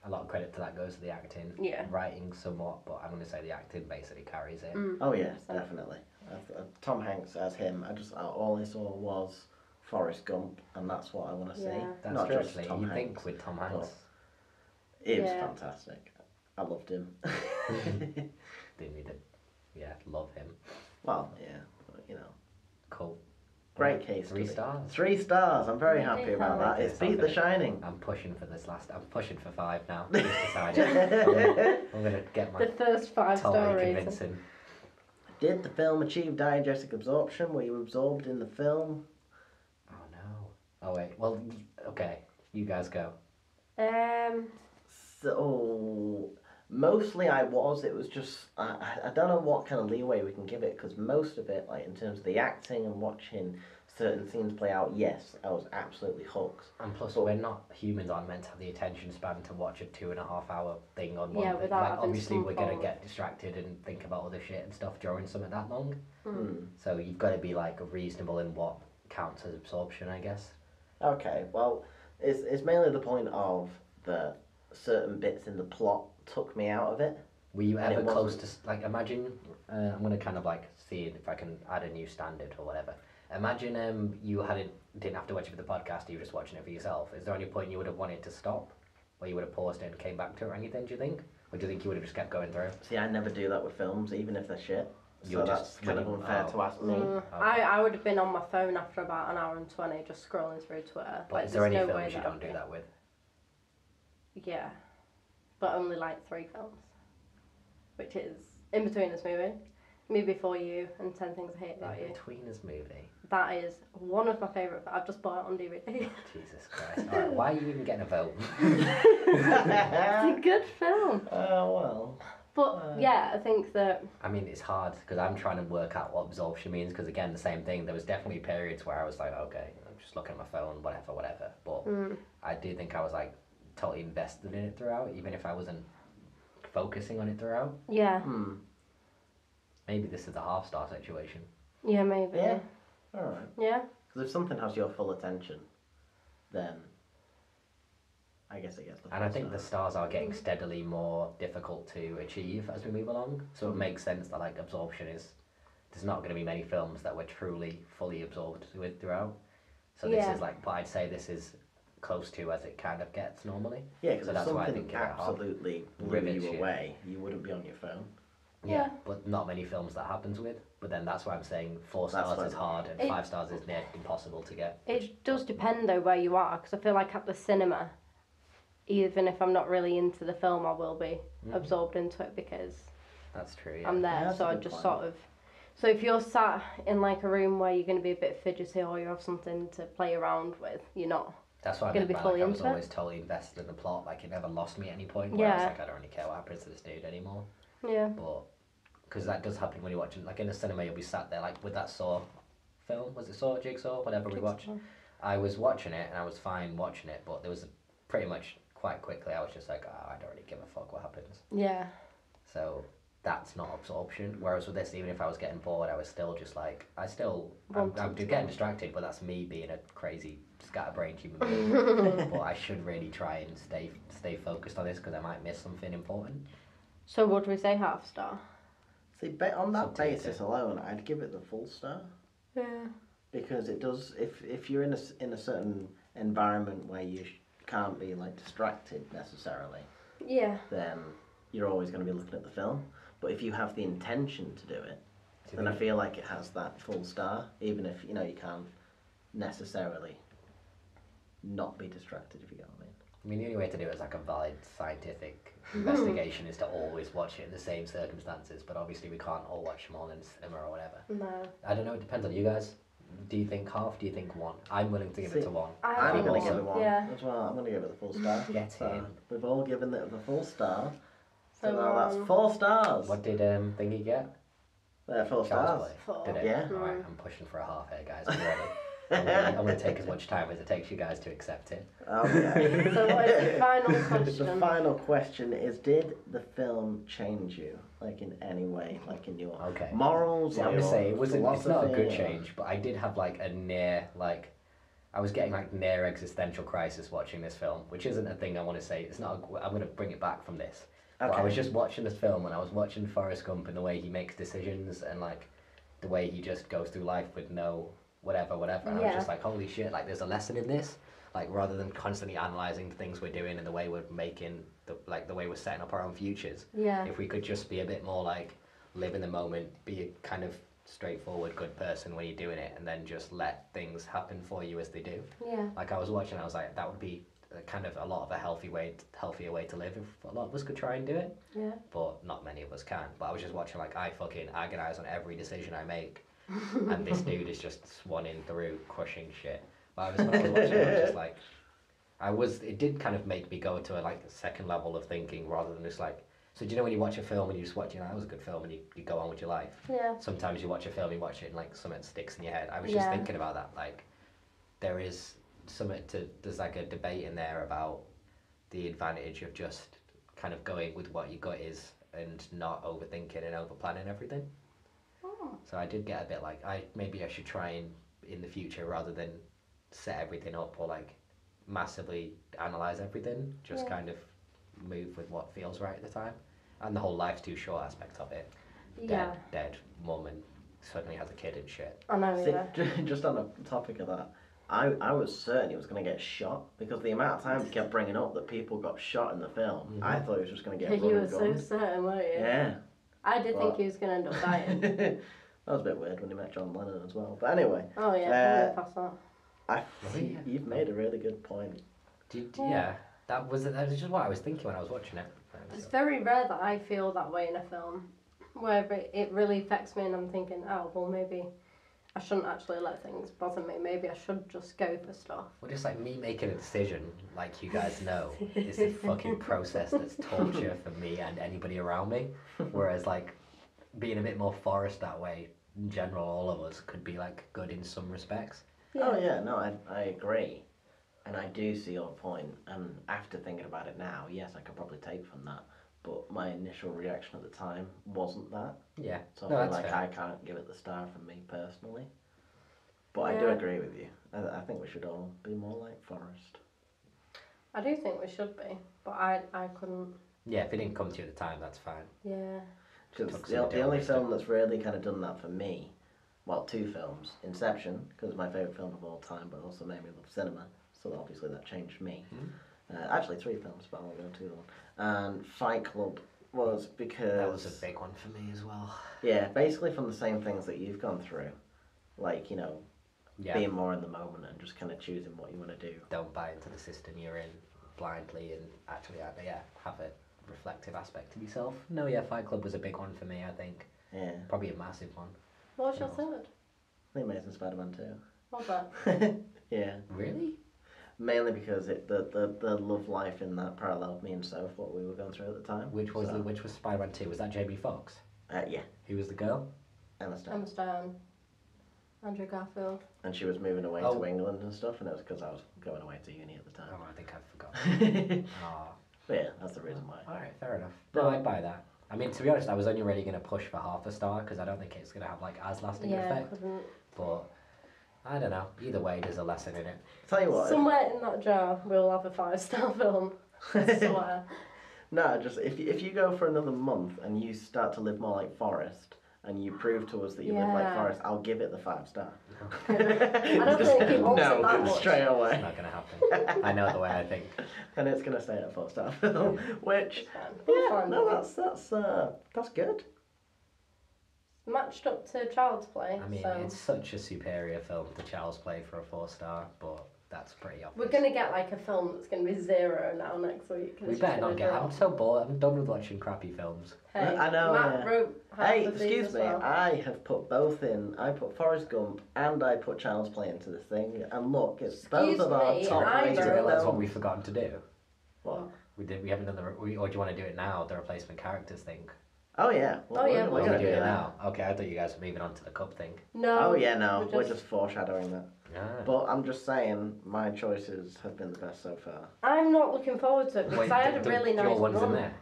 A lot of credit to that goes to the acting. Yeah. Writing somewhat, but I'm going to say the acting basically carries it. Oh yeah, 100%. definitely. Tom Hanks as him, all I saw was Forrest Gump, and that's what I want to see. Yeah. That's Not true, just actually. Tom You Hanks. think with Tom Hanks, It was Yeah. fantastic. I loved him. didn't need to, love him. Well, yeah, but, you know, Cool. great case. 3 study. stars. 3 stars. I'm very Yeah, happy about I like that. It's this. beat The Shining. I'm pushing for this last. I'm pushing for 5 now. Just decided. I'm gonna get my The first 5-star totally rating. convincing. Did the film achieve diegetic absorption? Were you absorbed in the film? Oh no. Oh wait. Well, okay. You guys go. So mostly I was. It was just I don't know what kind of leeway we can give it, because most of it, like in terms of the acting and watching certain scenes play out, yes, I was absolutely hooked. And plus, But- we're not humans aren't meant to have the attention span to watch a 2.5 hour thing on one. Yeah, thing. without Like, having obviously, some we're gonna form of- get distracted and think about other shit and stuff during something that long. Hmm. So you've got to be like reasonable in what counts as absorption, I guess. Okay, well, it's mainly the point of the certain bits in the plot took me out of it. Were you And it ever close wasn't- to like imagine? I'm gonna kind of like see if I can add a new standard or whatever. Imagine you didn't have to watch it for the podcast. You were just watching it for yourself. Is there any point you would have wanted to stop, or you would have paused it and came back to it or anything? Do you think, or do you think you would have just kept going through? See, I never do that with films, even if they're shit. You're So just that's kind of winning- unfair oh. to ask me. I would have been on my phone after about an hour and 20 just scrolling through Twitter. But Like, is there there's any no way films you that don't do that with? Yeah, but only like 3 films, which is In Between Us movie, Me Before You, and 10 Things I Hate About In You. Between Us movie. That is one of my favourite. I've just bought it on DVD. Jesus Christ! All right, why are you even getting a vote? It's a good film. Oh, well. But yeah, I think that I mean, it's hard because I'm trying to work out what absorption means. Because again, the same thing. There was definitely periods where I was like, okay, I'm just looking at my phone, whatever. But I do think I was like totally invested in it throughout, even if I wasn't focusing on it throughout. yeah, Maybe this is a half star situation. yeah, maybe. Yeah. Alright. Yeah. Because if something has your full attention, then I guess it gets the And I full think star. the stars are getting steadily more difficult to achieve as we move along. So it makes sense that like absorption is. There's not going to be many films that we're truly fully absorbed with throughout. So this Yeah. is like, but I'd say this is close to as it kind of gets normally. Yeah, because So if that's why I something think it absolutely blew rivets you you. away, you wouldn't be on your phone. Yeah. But not many films that happens with. But then that's why I'm saying 4 That's stars what- is hard and It- 5 stars is near impossible to get. It does depend though where you are, because I feel like at the cinema, even if I'm not really into the film, I will be absorbed into it because That's true. Yeah. I'm there. Yeah, that's So a I good just point. sort of. So if you're sat in like a room where you're going to be a bit fidgety or you have something to play around with, you're not. That's why I Gonna meant be by fully like I was into it? always totally invested in the plot. Like it never lost me at any point. Where I was Yeah. like, I don't really care what happens to this dude anymore. Yeah. But because that does happen when you're watching, like in the cinema, you'll be sat there like with that Saw film. Was it Saw, Jigsaw, whatever we watched? I was watching it and I was fine watching it, but there was pretty much quite quickly I was just like, oh, I don't really give a fuck what happens. Yeah. So that's not absorption. Whereas with this, even if I was getting bored, I was still just like, I'm Wanted to getting distracted, but that's me being a crazy scatterbrained human being. But I should really try and stay focused on this because I might miss something important. So would we say half star? See, on that Subjective. basis alone, I'd give it the full star. Yeah. Because it does, if you're in a certain environment where you can't be like distracted necessarily, Yeah. then you're always going to be looking at the film. But if you have the intention to do it, Do you then I think- feel like it has that full star, even if you can't necessarily not be distracted, if you get what I mean. I mean, the only way to do it is like a valid scientific investigation is to always watch it in the same circumstances. But obviously, we can't all watch them all in cinema or whatever. No. I don't know. It depends on you guys. Do you think half? Do you think 1? I'm willing to give it See, to 1. I'm think going to also, give it 1 yeah. as well. I'm going to give it the full star. Get So in. we've all given it the full star. So So, now that's um, 4 stars. What did Thingy get? 4 Child's stars. Play. Four. Did it? Yeah. Alright, I'm pushing for a half here, guys. I'm ready. I'm going to take as much time as it takes you guys to accept it. Okay. So what is the final The question? final question is: did the film change you, like in any way, like in your Okay. morals? See, I'm or gonna say it wasn't. It's not a good philosophy, or- change, but I did have like a near like. I was getting like near existential crisis watching this film, which isn't a thing I want to say. It's not. I'm gonna bring it back from this. But I Okay. was just watching this film and I was watching Forrest Gump and the way he makes decisions and like the way he just goes through life with no whatever. And I was Yeah. just like, holy shit! Like there's a lesson in this. Like rather than constantly analyzing the things we're doing and the way we're making the way we're setting up our own futures. Yeah. If we could just be a bit more like live in the moment, be a kind of straightforward good person when you're doing it, and then just let things happen for you as they do. Yeah. Like I was watching, I was like, that would be kind of a lot of a healthier way to live if a lot of us could try and do it. Yeah. But not many of us can. But I was just watching, like I fucking agonize on every decision I make, and this dude is just swanning through crushing shit. But when I was watching, I was just like, it did kind of make me go to a like second level of thinking rather than just like So do you know when you watch a film and you just watch it, that was a good film, and you go on with your life? Yeah. Sometimes you watch a film, you watch it and like something sticks in your head. I was just thinking about that. Like, there's like a debate in there about the advantage of just kind of going with what your gut is and not overthinking and over planning everything. Oh. So I did get a bit like, maybe I should try and in the future, rather than set everything up or like massively analyze everything, just kind of move with what feels right at the time. And the whole life's too short aspect of it. Yeah. Dead mum and suddenly has a kid and shit. I know. See, just on the topic of that, I was certain he was going to get shot because the amount of times he kept bringing up that people got shot in the film, I thought he was just going to get You run were and so gunned. certain, weren't you? Yeah. I did think he was going to end up dying. That was a bit weird when he met John Lennon as well. But anyway. Oh yeah, past that. I think you've made a really good point. That was just what I was thinking when I was watching it. It's very rare that I feel that way in a film, where it really affects me and I'm thinking, oh, well, maybe I shouldn't actually let things bother me. Maybe I should just go for stuff. Well, just like me making a decision, like you guys know, is a fucking process that's torture for me and anybody around me. Whereas, like, being a bit more Forrest that way, in general, all of us could be, like, good in some respects. Yeah. Oh, yeah, no, I agree. And I do see your point. And after thinking about it now, yes, I could probably take from that. But my initial reaction at the time wasn't that. Yeah. So I feel like I can't give it the star from me personally. But I do agree with you. I think we should all be more like Forrest. I do think we should be, but I couldn't. Yeah, if it didn't come to you at the time, that's fine. Yeah. Because the only film that's really kind of done that for me, well, two films. Inception, because it's my favourite film of all time, but also made me love cinema. So obviously that changed me. Actually, three films, but I won't go too long. And Fight Club was because... That was a big one for me as well. Yeah, basically from the same things that you've gone through. Like, you know, being more in the moment and just kind of choosing what you want to do. Don't buy into the system you're in blindly and actually, have a reflective aspect to yourself. No, Fight Club was a big one for me, I think. Yeah. Probably a massive one. What was your third? The Amazing Spider-Man 2. What was that? Yeah. Really? Mainly because the love life in that paralleled me and Soph, what we were going through at the time. Which was Spider-Man 2? Was that Jamie Foxx? Yeah. Who was the girl? Emma Stone. Emma Stone. Andrew Garfield. And she was moving away to England and stuff, and it was because I was going away to uni at the time. Oh, I think I forgot. But yeah, that's the reason why. Alright, fair enough. No, I'd buy that. I mean, to be honest, I was only really going to push for half a star because I don't think it's going to have like as lasting an effect. But I don't know. Either way, there's a lesson in it. Tell you what. Somewhere in that jar, we'll have a 5-star film. I swear. No, just if you go for another month and you start to live more like Forrest, and you prove to us that you live like Forrest, I'll give it the 5-star. I don't think it wants it that much. Straight away. It's not going to happen. I know the way I think. And it's going to stay at a 4-star film, which that's good. Matched up to Child's Play. I mean, it's such a superior film to Child's Play for a 4-star, but that's pretty obvious. We're gonna get like a film that's gonna be 0 now next week. We better not get. I'm so bored. I'm done with watching crappy films. Hey, I know. Matt wrote half Hey, of these excuse as me. well. I have put both in. I put Forrest Gump and I put Child's Play into this thing, and look, it's both of our top I Do rated you realise what films. we've forgotten to do? What? We haven't done or do you want to do it now? The replacement characters thing. Oh yeah. Yeah, We're gonna gonna do do it that now. Okay, I thought you guys were moving on to the cup thing. No. Oh yeah, no, we're just foreshadowing that. Yeah. But I'm just saying, my choices have been the best so far. I'm not looking forward to it because I had a really nice your one's run. in there.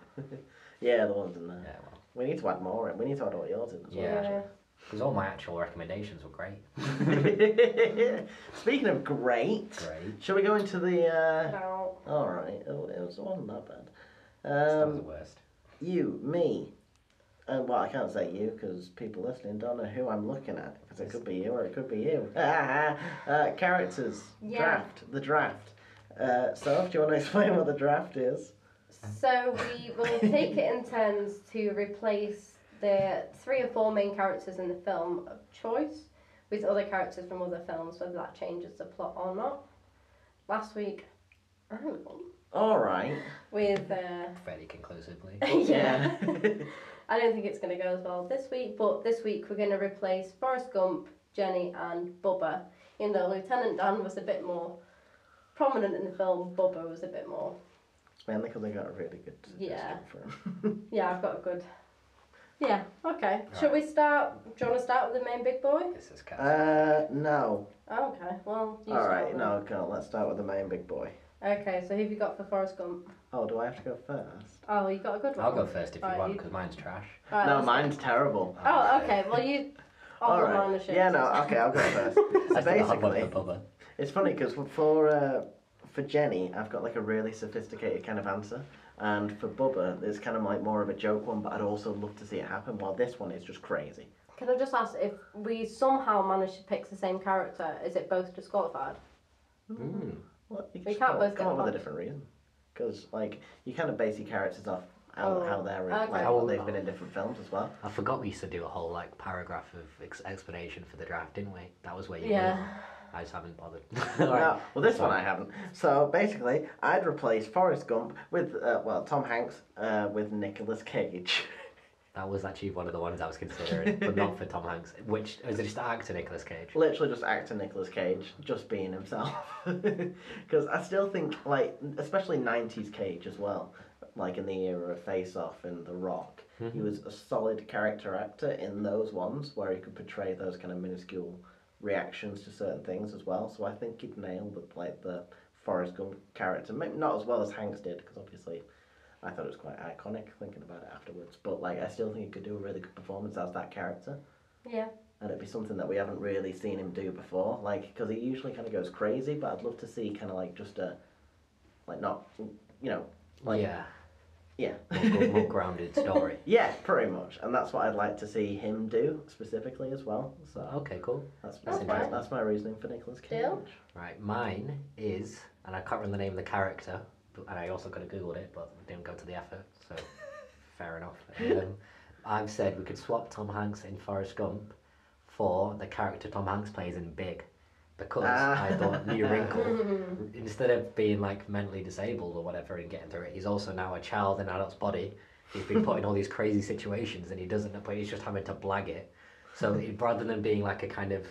Yeah, the ones in there. Yeah, well. We need to add more in. We need to add all yours in as well. Yeah. Because all my actual recommendations were great. Speaking of great, shall we go into the? No. All right, it wasn't that bad. That was the worst. You, me, and well, I can't say you because people listening don't know who I'm looking at because it could be you or it could be you. Characters, the draft. So, do you want to explain what the draft is? So we will take it in turns to replace the 3 or 4 main characters in the film of choice with other characters from other films, whether that changes the plot or not. Last week, I won. All right. With Fairly conclusively. yeah. I don't think it's going to go as well this week, but this week we're going to replace Forrest Gump, Jenny, and Bubba. Even though Lieutenant Dan was a bit more prominent in the film, Bubba was a bit more Mainly because I got a really good Yeah. suggestion for him. Yeah, I've got a good. Yeah, okay. Shall we start? Do you want to start with the main big boy? This is cat. No. Oh, okay, well, you All start right, then. no, okay, let's start with the main big boy. Okay, so who have you got for Forrest Gump? Oh, do I have to go first? Oh, you got a good one. I'll go first if you Alright, want, you- because mine's trash. Alright, No, let's- mine's terrible. Oh, okay, well, you. All Mine right. was shit. Yeah, no, okay, I'll go first. I still have one Basically, for Bubba. it's funny because for Jenny, I've got like a really sophisticated kind of answer, and for Bubba, it's kind of like more of a joke one, but I'd also love to see it happen. While this one is just crazy. Can I just ask, if we somehow manage to pick the same character, is it both disqualified? Well, you We just can't both come get up with a one. different reason, because like you kind of base your characters off how, Oh, how they're okay. like what they've been in different films as well. I forgot we used to do a whole like paragraph of explanation for the draft, didn't we? That was where you Yeah. went. I just haven't bothered. No, well, this one Sorry. I haven't. So basically, I'd replace Forrest Gump with Tom Hanks with Nicolas Cage. That was actually one of the ones I was considering, but not for Tom Hanks. Which is it just actor Nicolas Cage? Literally just actor Nicolas Cage, just being himself. Because I still think, like, especially 90s Cage as well, like in the era of Face Off and The Rock, he was a solid character actor in those ones where he could portray those kind of minuscule reactions to certain things as well. So I think he'd nail the Forrest Gump character. Maybe not as well as Hanks did, because obviously I thought it was quite iconic thinking about it afterwards. But like, I still think he could do a really good performance as that character. Yeah. And it'd be something that we haven't really seen him do before, like, because he usually kind of goes crazy, but I'd love to see kind of like just a, like, not, you know, like, Yeah, yeah. more grounded story. Yeah, pretty much, and that's what I'd like to see him do specifically as well. So Okay, cool. that's Okay. that's my reasoning for Nicolas Cage. Deal. Right, mine is, and I can't remember the name of the character, and I also could have googled it, but didn't go to the effort, so fair enough. I've said we could swap Tom Hanks in Forrest Gump for the character Tom Hanks plays in Big, because I thought new wrinkle, instead of being like mentally disabled or whatever and getting through it, he's also now a child in an adult's body. He's been put in all these crazy situations and he doesn't know, but he's just having to blag it. So rather than being like a kind of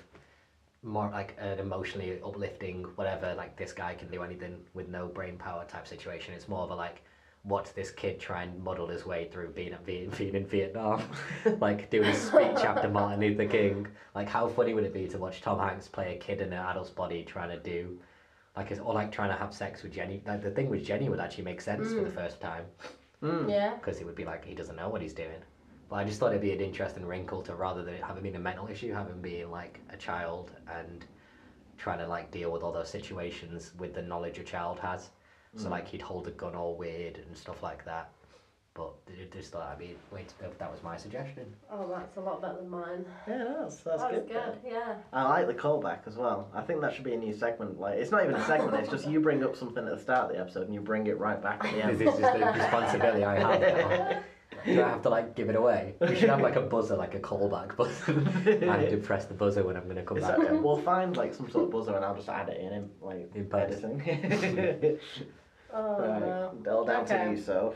more like an emotionally uplifting whatever, like this guy can do anything with no brain power type situation, it's more of a like, watch this kid try and muddle his way through being in Vietnam, like doing a speech after Martin Luther King. Like, how funny would it be to watch Tom Hanks play a kid in an adult's body trying to do, like, or like trying to have sex with Jenny. Like, the thing with Jenny would actually make sense for the first time, Yeah. because it would be like he doesn't know what he's doing. But I just thought it'd be an interesting wrinkle to, rather than it having been a mental issue, having being like a child and trying to like deal with all those situations with the knowledge a child has. So like he'd hold a gun all weird and stuff like that. But just thought I'd be that was my suggestion. Oh, that's a lot better than mine. Yeah, that's That's good. good. Yeah. I like the callback as well. I think that should be a new segment. Like, it's not even a segment. It's just you bring up something at the start of the episode and you bring it right back at the end. This is just a responsibility I have now. Do I have to like give it away? We should have like a buzzer, like a callback buzzer. I have to press the buzzer when I'm going to come back. We'll find like some sort of buzzer and I'll just add it in like In post. editing. Oh, Right, no. Del down to Okay. you, Soph.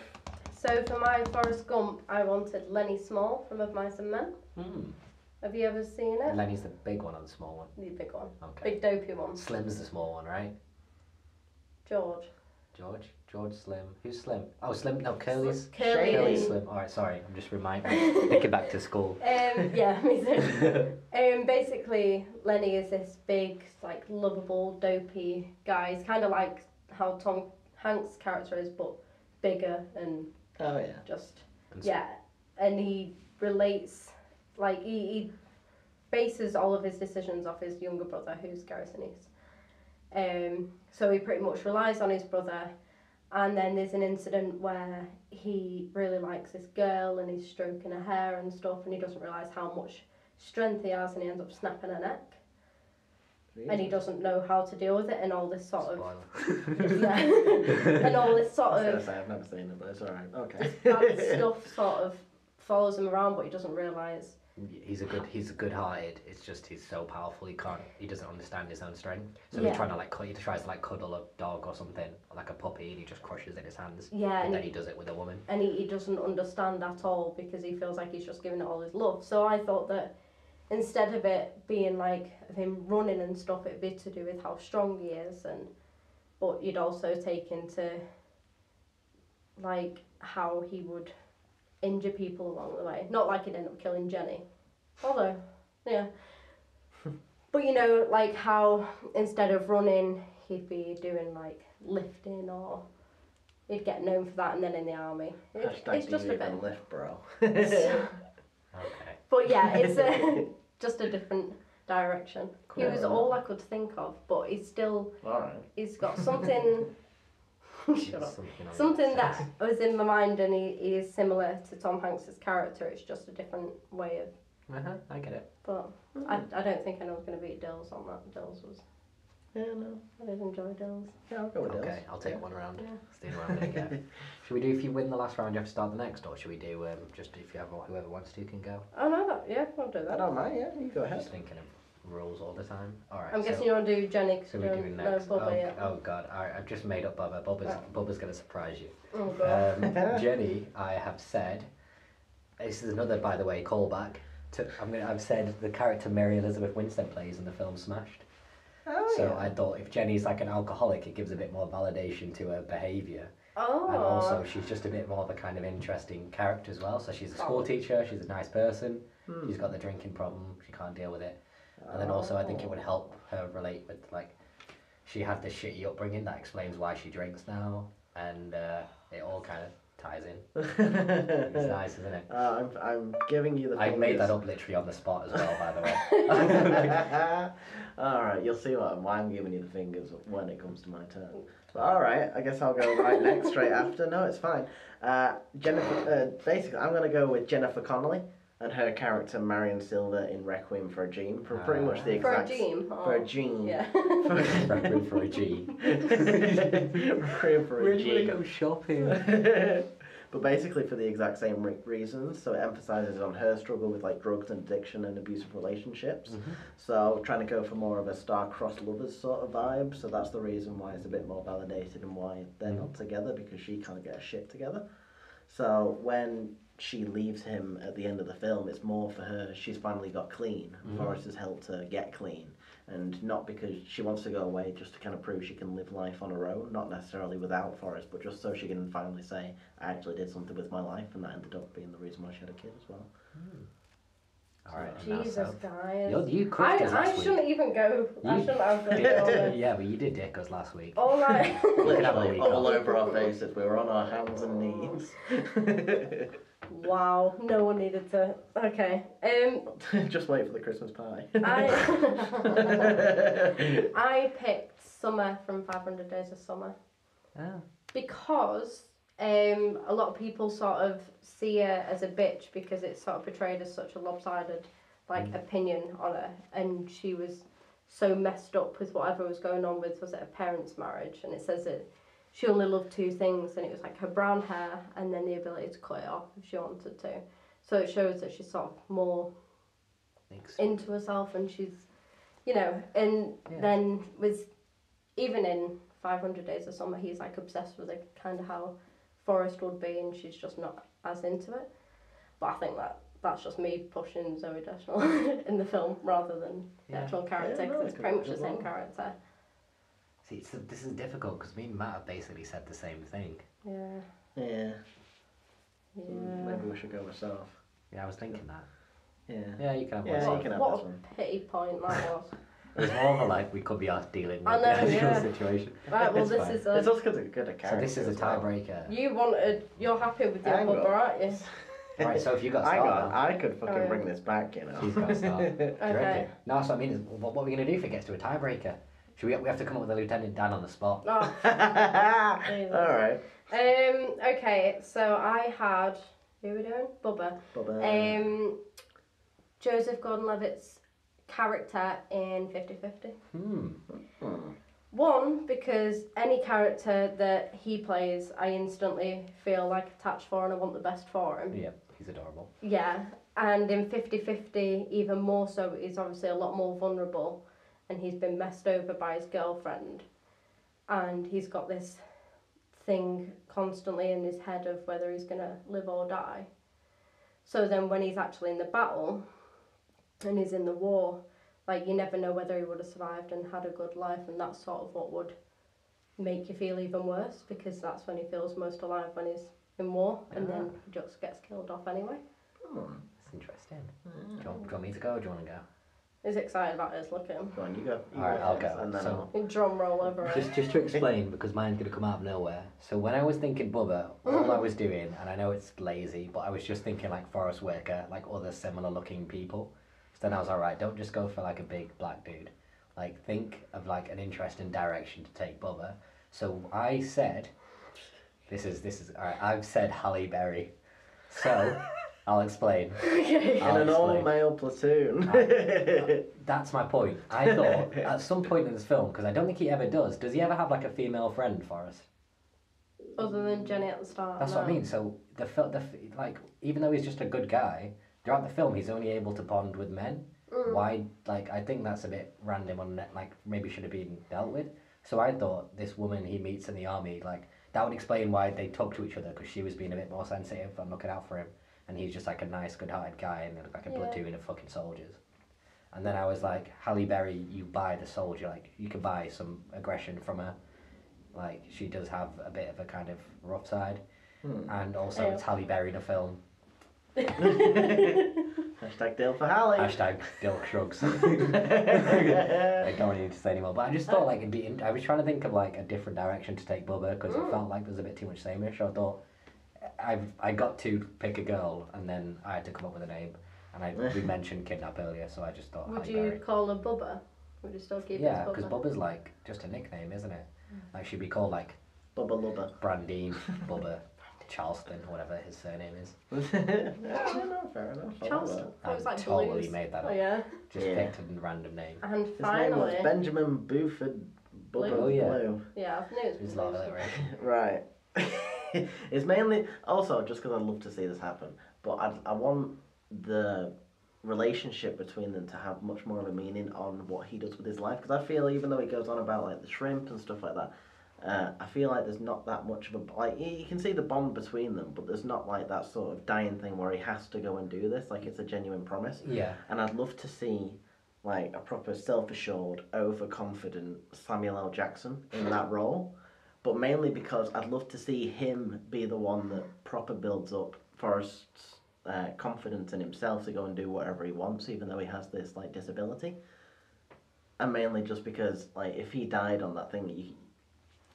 So for my Forrest Gump, I wanted Lenny Small from Of Mice and Men. Have you ever seen it? Lenny's the big one or the small one? The big one. Okay. Big dopey one. Slim's the small one, right? George. George Slim. Who's Slim? Oh, Slim. No, Curly's. Curly. Curly's Slim. All right, sorry. I'm just thinking back to school. Yeah, me too. Basically, Lenny is this big, like, lovable, dopey guy. He's kind of like how Tom Hanks' character is, but bigger and Oh yeah. just, And yeah. And he relates, like, he bases all of his decisions off his younger brother, who's Gary Sinise. So he pretty much relies on his brother. And then there's an incident where he really likes this girl and he's stroking her hair and stuff, and he doesn't realise how much strength he has, and he ends up snapping her neck. And he doesn't know how to deal with it, and all this sort of Spoiler. yeah, and all this sort I was of gonna say I've never seen it, but it's alright. Okay. bad stuff sort of follows him around, but he doesn't realise. He's good-hearted. It's just he's so powerful. He doesn't understand his own strength. So Yeah. he's trying to like he tries to like cuddle a dog or something, or like a puppy, and he just crushes it in his hands. Yeah, And and then he does it with a woman. and he doesn't understand at all because he feels like he's just giving it all his love. So I thought that instead of it being like of him running and stuff, it'd be to do with how strong he is, but you'd also take into like how he would injure people along the way. Not like he'd end up killing Jenny, although, yeah. But you know, like how instead of running, he'd be doing like lifting, or he'd get known for that, and then in the army. It's just a bit. Lift, bro. Okay. But yeah, it's just a different direction. Cool. He was all I could think of, but he's still. Alright. He's got something. Shut up. Something that was in my mind, and he is similar to Tom Hanks's character. It's just a different way of. I get it. But I don't think anyone's going to beat Dills on that. Dills was. Yeah, no. I did enjoy Dills. Yeah, I'll go with Okay, Dills. I'll take one round. Yeah. Stay around again. Should we do, if you win the last round, you have to start the next, or should we do just if you have whoever wants to can go? Oh no, that yeah, I'll do I that. don't mind, yeah, you go ahead. Just thinking of rules all the time. All right. I'm guessing you want to do Jenny. So we're doing next. No, Bubba, yeah. Oh God! All right, I've just made up Bubba. Bubba's going to surprise you. Oh god. Jenny, I have said. This is another, by the way, callback. I've said the character Mary Elizabeth Winstead plays in the film Smashed. Oh, So yeah. I thought if Jenny's like an alcoholic, it gives a bit more validation to her behaviour. Oh. And also, she's just a bit more of a kind of interesting character as well. So she's a school teacher, she's a nice person, she's got the drinking problem, she can't deal with it. And then also, I think it would help her relate with, like, she had this shitty upbringing that explains why she drinks now, and it all kind of ties in. It's nice, isn't it? I'm giving you the I made that fingers. up literally on the spot as well, by the way. Alright, you'll see why I'm giving you the fingers when it comes to my turn. But alright, I guess I'll go right next, straight after. No, it's fine. Jennifer, basically, I'm going to go with Jennifer Connelly and her character Marion Silver in Requiem for a Dream, for pretty much the For a exact... dream. For a Dream. Yeah. Requiem for a G. Requiem for a Dream. go shopping. But basically for the exact same reasons. So it emphasizes on her struggle with like drugs and addiction and abusive relationships. So trying to go for more of a star-crossed lovers sort of vibe. So that's the reason why it's a bit more validated and why they're not together, because she can't get her shit together. So when she leaves him at the end of the film, it's more for her, she's finally got clean. Forrest has helped her get clean. And not because she wants to go away, just to kind of prove she can live life on her own, not necessarily without Forrest, but just so she can finally say, I actually did something with my life, and that ended up being the reason why she had a kid as well. Alright, Jesus, guys. You crushed us I last shouldn't week. even go. I shouldn't have gone on Yeah, but you did dick us last week. all night. Literally all over our faces, we were on our hands and knees. Wow, no one needed to. Okay. Just wait for the Christmas pie. I picked Summer from 500 Days of Summer Oh. because a lot of people sort of see her as a bitch because it's sort of portrayed as such a lopsided opinion on her, and she was so messed up with whatever was going on with, was it a parents' marriage, and it says that she only loved two things, and it was like her brown hair and then the ability to cut it off if she wanted to. So it shows that she's sort of more into herself, and she's, you know, and then with, even in 500 Days of Summer, he's like obsessed with it, kind of how Forrest would be, and she's just not as into it. But I think that's just me pushing Zoe Deschanel in the film rather than the actual character, because it's pretty much the same character. See, this is difficult because me and Matt have basically said the same thing. Yeah. Yeah. Yeah. Maybe we should go with South. Yeah, I was thinking that. Yeah. Yeah, you can have one. Yeah, Sort you of. can have What this a one. pity point that was. It was more of a like we could be off dealing with I know, the actual yeah. situation. Right, well, It's this fine. is It's a. also good at So character. this is a as well. tiebreaker. You're happy with your Hang on. Bubba, aren't you? Right, so if you got I start now. I could fucking Oh, yeah. bring this back, you know. She's got to start. Do you Okay. reckon? No, that's what I mean. Is what are we going to do if it gets to a tiebreaker? We have to come up with a Lieutenant Dan on the spot. Oh, Jesus. Alright. Okay, so I had. Who are we doing? Bubba. Bye-bye. Joseph Gordon-Levitt's character in 50-50. Hmm. One, because any character that he plays, I instantly feel like attached for and I want the best for him. Yeah, he's adorable. Yeah, and in 50-50, even more so, he's obviously a lot more vulnerable, and he's been messed over by his girlfriend, and he's got this thing constantly in his head of whether he's going to live or die. So then when he's actually in the battle, and he's in the war, like, you never know whether he would have survived and had a good life, and that's sort of what would make you feel even worse because that's when he feels most alive, when he's in war, and then he just gets killed off anyway. That's interesting. Do you want me to go or do you want to go? He's excited about his. Look at him. Go on, you go. Alright, I'll first, go. And then So- He drum roll over it. Just to explain, because mine's going to come out of nowhere. So when I was thinking Bubba, all I was doing, and I know it's lazy, but I was just thinking like Forrest Whitaker, like other similar looking people. So then I was alright, don't just go for like a big black dude. Like think of like an interesting direction to take Bubba. So I said, this is alright, I've said Halle Berry. So I'll explain. Okay. in an all-male platoon. That's my point. I thought at some point in this film, because I don't think he ever does he ever have like a female friend, Forrest? Other than Jenny at the start. That's what I mean. So like even though he's just a good guy, throughout the film he's only able to bond with men. Why? Like I think that's a bit random on that. Like maybe should have been dealt with. So I thought this woman he meets in the army, like that would explain why they talk to each other, because she was being a bit more sensitive and looking out for him, and he's just like a nice, good-hearted guy, and they look like a platoon of fucking soldiers. And then I was like, Halle Berry, you buy the soldier, like you can buy some aggression from her. Like she does have a bit of a kind of rough side, and also it's Halle Berry in a film. Hashtag deal for Halle. Hashtag Dilk shrugs. I don't really need to say anymore, but I just thought like it'd be. I was trying to think of like a different direction to take Bubba because it felt like there was a bit too much sameish. I thought I got to pick a girl and then I had to come up with a name, and we mentioned kidnap earlier, so I just thought. Would Halle you Berry. call her Bubba? Would you still keep it Yeah, as because Bubba? Bubba's like just a nickname, isn't it? Like she'd be called like Bubba Lubba. Brandine, Bubba, Charleston, whatever his surname is. No, fair enough. I like Charleston. that. That was like totally blues. made that up. Oh yeah. Just Yeah. picked a random name. And His name finally, was Benjamin Buford Bubba Blue. Oh, yeah. Blue. yeah, I knew it There's was a lot of blues. alliteration. Right. It's mainly also just because I'd love to see this happen, but I want the relationship between them to have much more of a meaning on what he does with his life, because I feel even though he goes on about like the shrimp and stuff like that, I feel like there's not that much of a like you can see the bond between them, but there's not like that sort of dying thing where he has to go and do this. Like it's a genuine promise. Yeah. And I'd love to see like a proper self-assured, overconfident Samuel L. Jackson in that role, but mainly because I'd love to see him be the one that proper builds up Forrest's confidence in himself to go and do whatever he wants, even though he has this like disability. And mainly just because like if he died on that thing,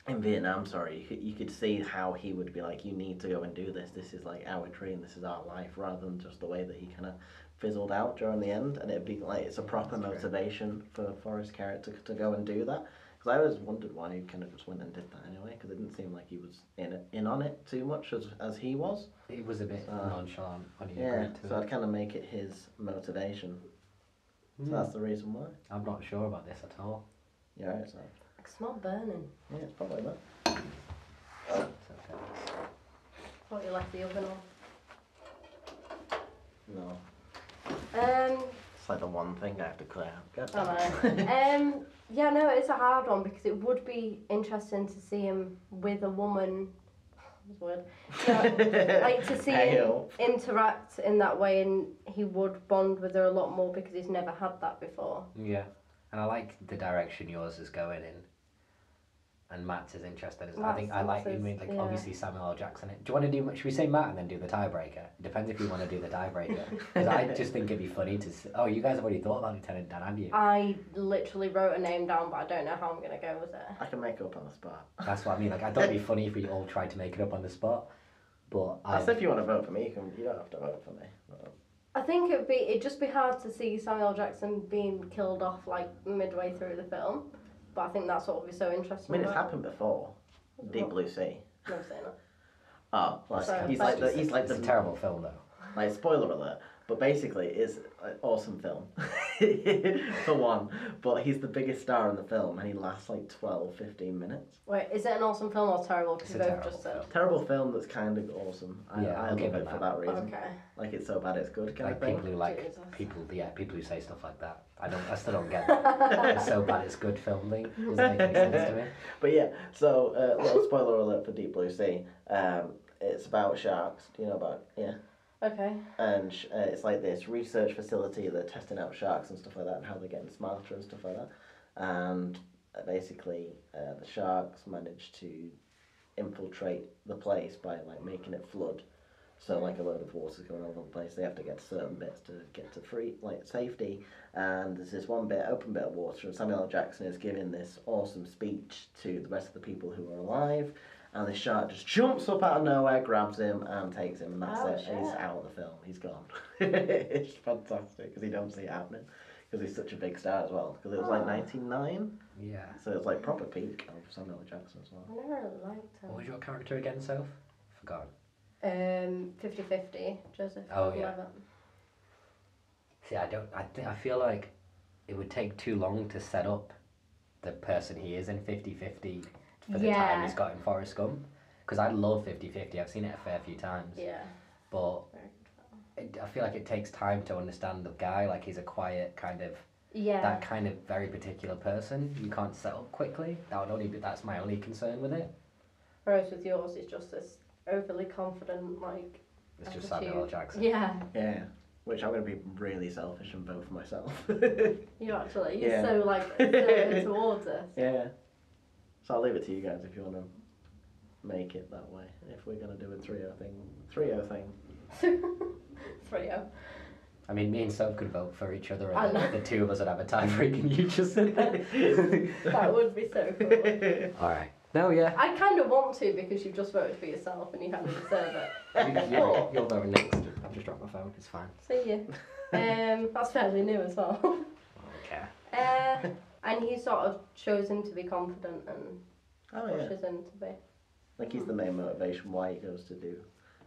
in Vietnam, you could see how he would be like, you need to go and do this. This is like our dream. This is our life, rather than just the way that he kind of fizzled out during the end. And it'd be like it's a proper motivation for Forrest's character to go and do that. Because I always wondered why he kind of just went and did that anyway. Because it didn't seem like he was in on it too much as he was. It was a bit nonchalant when he Yeah, agreed to so it. I'd kind of make it his motivation. So that's the reason why. I'm not sure about this at all. Yeah, right, so I smell burning. yeah, it's probably that. It's okay. Thought you left the oven on. No, Um, it's like the one thing I have to clear out. God I damn. know. Yeah, no, it's a hard one because it would be interesting to see him with a woman. That's weird. Yeah, like to see him Hey-o. interact in that way, and he would bond with her a lot more because he's never had that before. Yeah. And I like the direction yours is going in. And Matt's is interested. I think I like, Matt's is- like yeah. obviously Samuel L. Jackson. Do you want to do, should we say Matt and then do the tiebreaker? It depends if you want to do the tiebreaker. Because I just think it'd be funny to oh, you guys have already thought about Lieutenant Dan, have you? I literally wrote a name down, but I don't know how I'm going to go with it. I can make it up on the spot. That's what I mean. Like, I thought it'd be funny if we all tried to make it up on the spot. But That's if you want to vote for me. You don't have to vote for me. I think it'd just be hard to see Samuel L. Jackson being killed off like midway through the film, but I think that's what would be so I interesting. mean, it's about it. happened before. Deep Blue Sea. Never seen it. Oh, well, Sorry, he's but- like it's the a terrible film, though. like spoiler alert. But basically, it's an awesome film for one. But he's the biggest star in the film, and he lasts like 12, 15 minutes. Wait, is it an awesome film or terrible? Because It's you a both terrible just said. Terrible film that's kind of awesome. Yeah, I I'll love give it it for that. that reason. Okay. Like it's so bad it's good kind Like of thing. people who like Jesus. people who say stuff like that. I still don't get that. It's so bad it's good film thing. Doesn't make any sense to me. But yeah, so little spoiler alert for Deep Blue Sea. It's about sharks. Do you know about Okay. And it's like this research facility. They're testing out sharks and stuff like that, and how they're getting smarter and stuff like that. And basically the sharks manage to infiltrate the place by like making it flood. So like a load of water's going all over the place. They have to get to certain bits to get to free like safety. And there's this one bit, open bit of water, and Samuel L. Jackson is giving this awesome speech to the rest of the people who are alive. And the shark just jumps up out of nowhere, grabs him, and takes him, and that's Oh, it. shit. He's out of the film. He's gone. It's fantastic because you don't see it happening because he's such a big star as well. Because it was like 99, Yeah. so it's like proper peak of Samuel L. Jackson as well. I never really liked him. What was your character again, Soph? Forgot. 50-50, Joseph. Oh, yeah. Levitt. See, I feel like it would take too long to set up the person he is in 50-50 for the time he's got in Forrest Gump. Because I love 50-50. I've seen it a fair few times. Yeah. But I feel like it takes time to understand the guy. Like, he's a quiet kind of, that kind of very particular person you can't set up quickly. That's my only concern with it. Whereas with yours, it's just this overly confident, like. It's just attitude. Samuel L. Jackson. Yeah. Yeah. Which I'm going to be really selfish and vote for myself. You actually, you're Yeah. so like assertive towards us. Yeah. So I'll leave it to you guys if you want to make it that way. If we're going to do a 3-0 thing. 3-0 thing. 3-0. I mean, me and Soph could vote for each other, I and know. then the two of us would have a tiebreak, and you just sit there. That would be so cool. All right. No, yeah. I kind of want to because you've just voted for yourself and you kind of deserve it. You're voting next. I've just dropped my phone. It's fine. See you. That's fairly new as well. Okay. And he sort of shows him to be confident and Oh, yeah. pushes him to be. Like he's the main motivation why he goes to do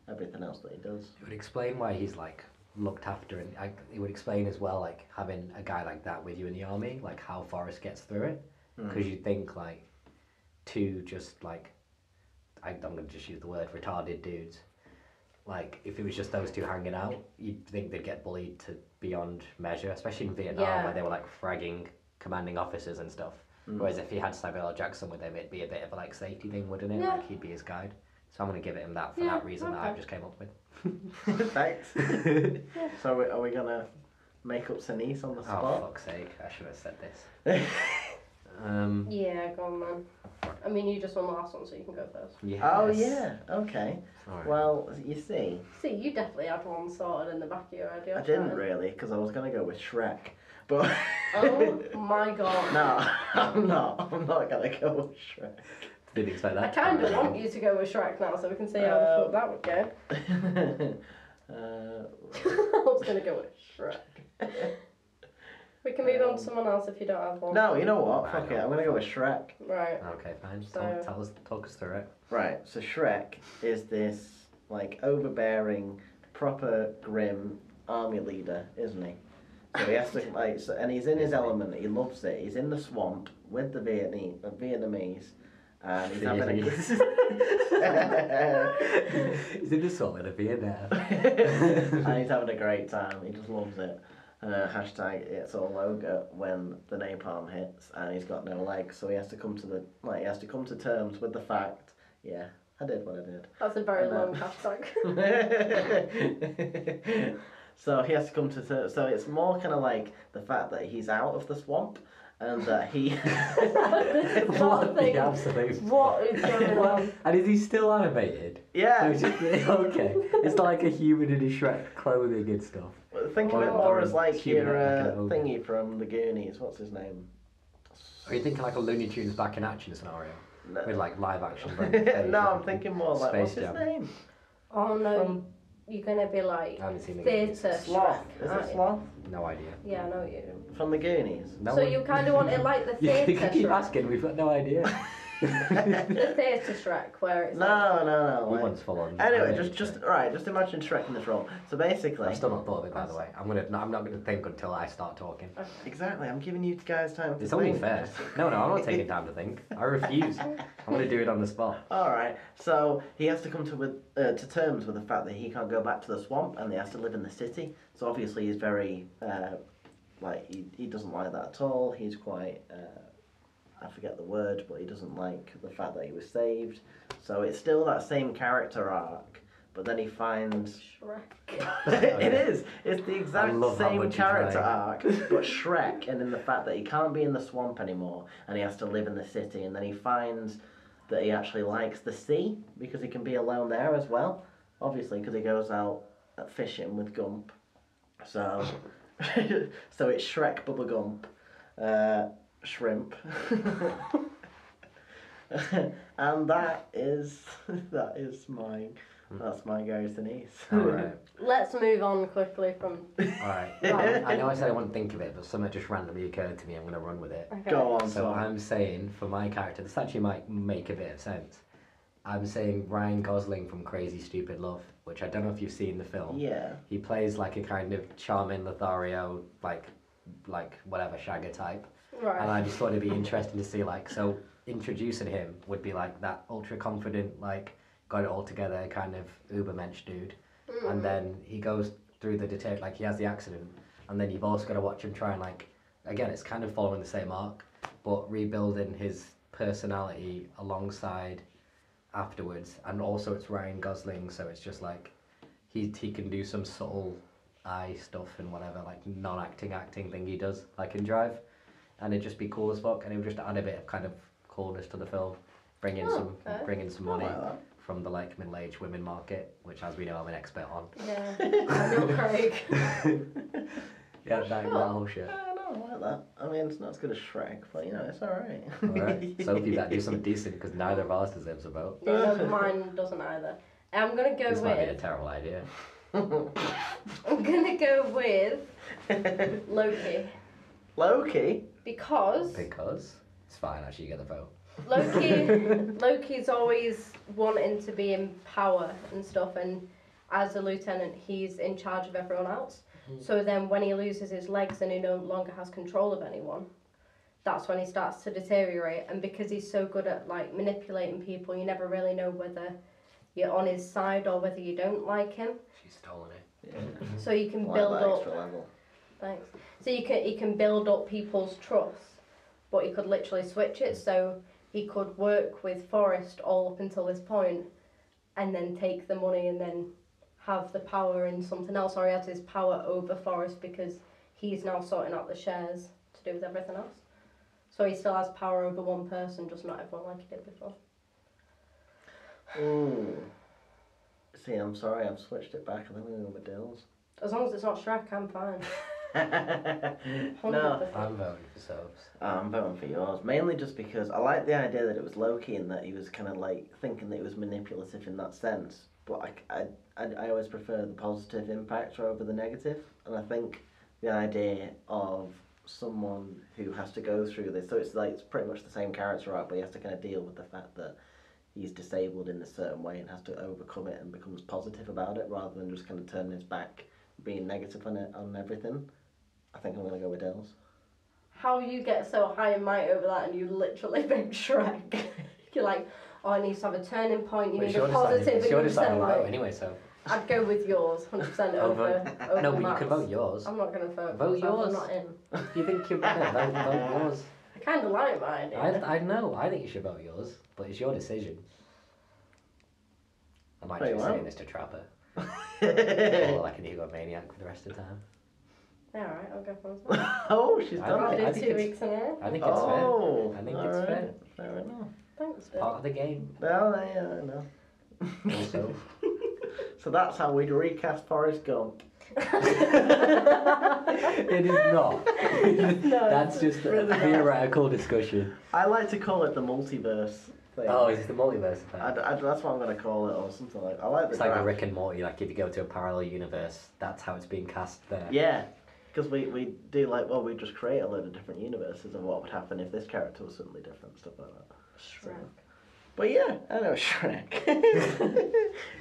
everything else that he does. It would explain why he's like looked after, and it would explain as well, like having a guy like that with you in the army, like how Forrest gets through it. Because you think like two just like, I'm going to just use the word retarded dudes. Like if it was just those two hanging out, you'd think they'd get bullied to beyond measure, especially in Vietnam where they were like fragging commanding officers and stuff. Whereas if he had Samuel L. Jackson with him, it'd be a bit of a like safety thing, wouldn't it? Yeah. Like he'd be his guide. So I'm going to give it him that for that reason that I've just came up with. Thanks. So are we going to make up Sinise on the Oh, spot? fuck's sake. I should have said this. Yeah, go on then. I mean, you just won the last one, so you can go first. Yes. Oh, yeah. Okay. Alright. Well, you see, See, you definitely had one sorted in the back of your head. I didn't really because I was going to go with Shrek. But Oh my god. no, I'm not. I'm not going to go with Shrek. Didn't expect that. I kind of want you to go with Shrek now, so we can see how the fuck that would go. I was going to go with Shrek. We can move on to someone else if you don't have one. No, you know what? I Fuck it. know. I'm going to go with Shrek. Right. Okay, fine. So- Talk us through it. Right, so Shrek is this, like, overbearing, proper, grim army leader, isn't he? So he has to, like, and he's in his element, he loves it. He's in the swamp with the Vietnamese, and he's having a He's in the salt in a Vietnam. and he's having a great time, he just loves it. Hashtag it's all logo when the napalm hits and he's got no legs, so he has to come to terms with the fact, yeah, I did what I did. That's a very long hashtag. So he has to come to terms. So it's more kind of like the fact that he's out of the swamp and that he. This is not a The thing. absolute. What is going on? And is he still animated? Yeah. So it's just, okay. It's not like a human in his Shrek clothing and stuff. Think of it Oh. more as like Human your like an ogre. thingy from the Goonies. What's his name? Are you thinking like a Looney Tunes back in action scenario? No, With like live action? no, I'm thinking more like what's Space his Jam. name? Oh no, From you're gonna be like I haven't seen the theatre Sloth. Shrek, Is aren't it you? Sloth? No idea. Yeah, I know you. From the Goonies. No So one- you kind of want it like the You theatre can keep Shrek. asking, we've got no idea. The theatre Shrek, where it's like, No. We like- once full on. Anyway, animated just Shrek. right. Just imagine Shrek in this role. So basically, I've still not thought of it, by the way. I'm not gonna think until I start talking. okay. exactly. I'm giving you guys time to It's only think. fair. No, I'm not taking time to think. I refuse. I'm gonna do it on the spot. All right. So he has to come to terms with the fact that he can't go back to the swamp and he has to live in the city. So obviously he's very like he doesn't like that at all. He's quite I forget the word, but he doesn't like the fact that he was saved. So it's still that same character arc, but then he finds Shrek. it is. It's the exact love how same much you character try. arc, but Shrek, and in the fact that he can't be in the swamp anymore, and he has to live in the city, and then he finds that he actually likes the sea because he can be alone there as well. Obviously, because he goes out fishing with Gump. So, so it's Shrek, Bubba Gump, Shrimp, and that's my Gary Sinise. Alright. Let's move on quickly from. Alright. I know I said I wouldn't think of it, but something just randomly occurred to me. I'm going to run with it. Okay. Go on. So I'm saying, for my character, this actually might make a bit of sense. I'm saying Ryan Gosling from Crazy Stupid Love, which I don't know if you've seen the film. Yeah. He plays like a kind of charming Lothario, like whatever Shagger type. Right. And I just thought it'd be interesting to see, like, so introducing him would be like that ultra confident, like, got it all together kind of ubermensch dude. And then he goes through the detail, like he has the accident, and then you've also got to watch him try and, like, again, it's kind of following the same arc, but rebuilding his personality alongside afterwards. And also it's Ryan Gosling, so it's just like he can do some subtle eye stuff and whatever, like non-acting thing he does, like in Drive, and it'd just be cool as fuck, and it would just add a bit of kind of coolness to the film, bring in some money from the like middle-aged women market, which, as we know, I'm an expert on. Yeah. I know Craig. Yeah, that whole shit. I like that. I mean, it's not as good as Shrek, but you know, it's alright. Alright, Sophie better do something decent, because neither of ours deserves a vote. Yeah, no, mine doesn't either. I'm gonna go This might be a with. terrible idea. I'm gonna go with Loki Loki? because It's fine, actually, you get the vote. Loki's always wanting to be in power and stuff, and as a lieutenant, he's in charge of everyone else. So then when he loses his legs and he no longer has control of anyone, that's when he starts to deteriorate. And because he's so good at like manipulating people, you never really know whether you're on his side or whether you don't like him. She's stolen it. Yeah. So you can Like build that up. extra level. Thanks. So he can build up people's trust, but he could literally switch it. So he could work with Forrest all up until this point, and then take the money and then have the power in something else, or he has his power over Forrest because he's now sorting out the shares to do with everything else. So he still has power over one person, just not everyone like he did before. Ooh. See, I'm sorry, I've switched it back. I think I'm going to go with Dills. As long as it's not Shrek, I'm fine. No, I'm voting for Soaps. I'm voting for yours. Mainly just because I like the idea that it was Loki and that he was kind of like thinking that he was manipulative in that sense. But I always prefer the positive impact over the negative. And I think the idea of someone who has to go through this, so it's like it's pretty much the same character arc, but he has to kind of deal with the fact that he's disabled in a certain way and has to overcome it and becomes positive about it rather than just kind of turning his back, being negative on it, on everything. I think I'm going to go with Dills. How you get so high and mighty over that and you literally pick Shrek? You're like, oh, it needs to have a turning point, you need a positive, It's your and you deciding sound vote like, anyway, so. I'd go with yours, 100% over No, but you Matt's. can vote yours. I'm not going to vote. Vote myself, yours. I'm not in. If you think you're better, vote yours. I kind of like my idea. I know, I think you should vote yours, but it's your decision. I might Very just well. say this to trap her. Or like an egomaniac for the rest of the time. Yeah, alright, I'll go for myself. Oh, she's I done I'll it. do I think 2 it's- weeks in a row. I think it's Oh, fair. I think it's alright. fair. Fair enough. Thanks, Bill. Part of the game. Well, yeah, I know. Also. So that's how we'd recast Forrest Gump. It is not. No, That's it's just a really not. theoretical discussion. I like to call it the multiverse thing. Oh, is it the multiverse thing? That's what I'm going to call it, or something like. I like the It's like the graph. Rick and Morty, like if you go to a parallel universe, that's how it's being cast there. Yeah, because we do like, well, we just create a load of different universes of what would happen if this character was suddenly different, stuff like that. Shrek. But yeah, I know Shrek.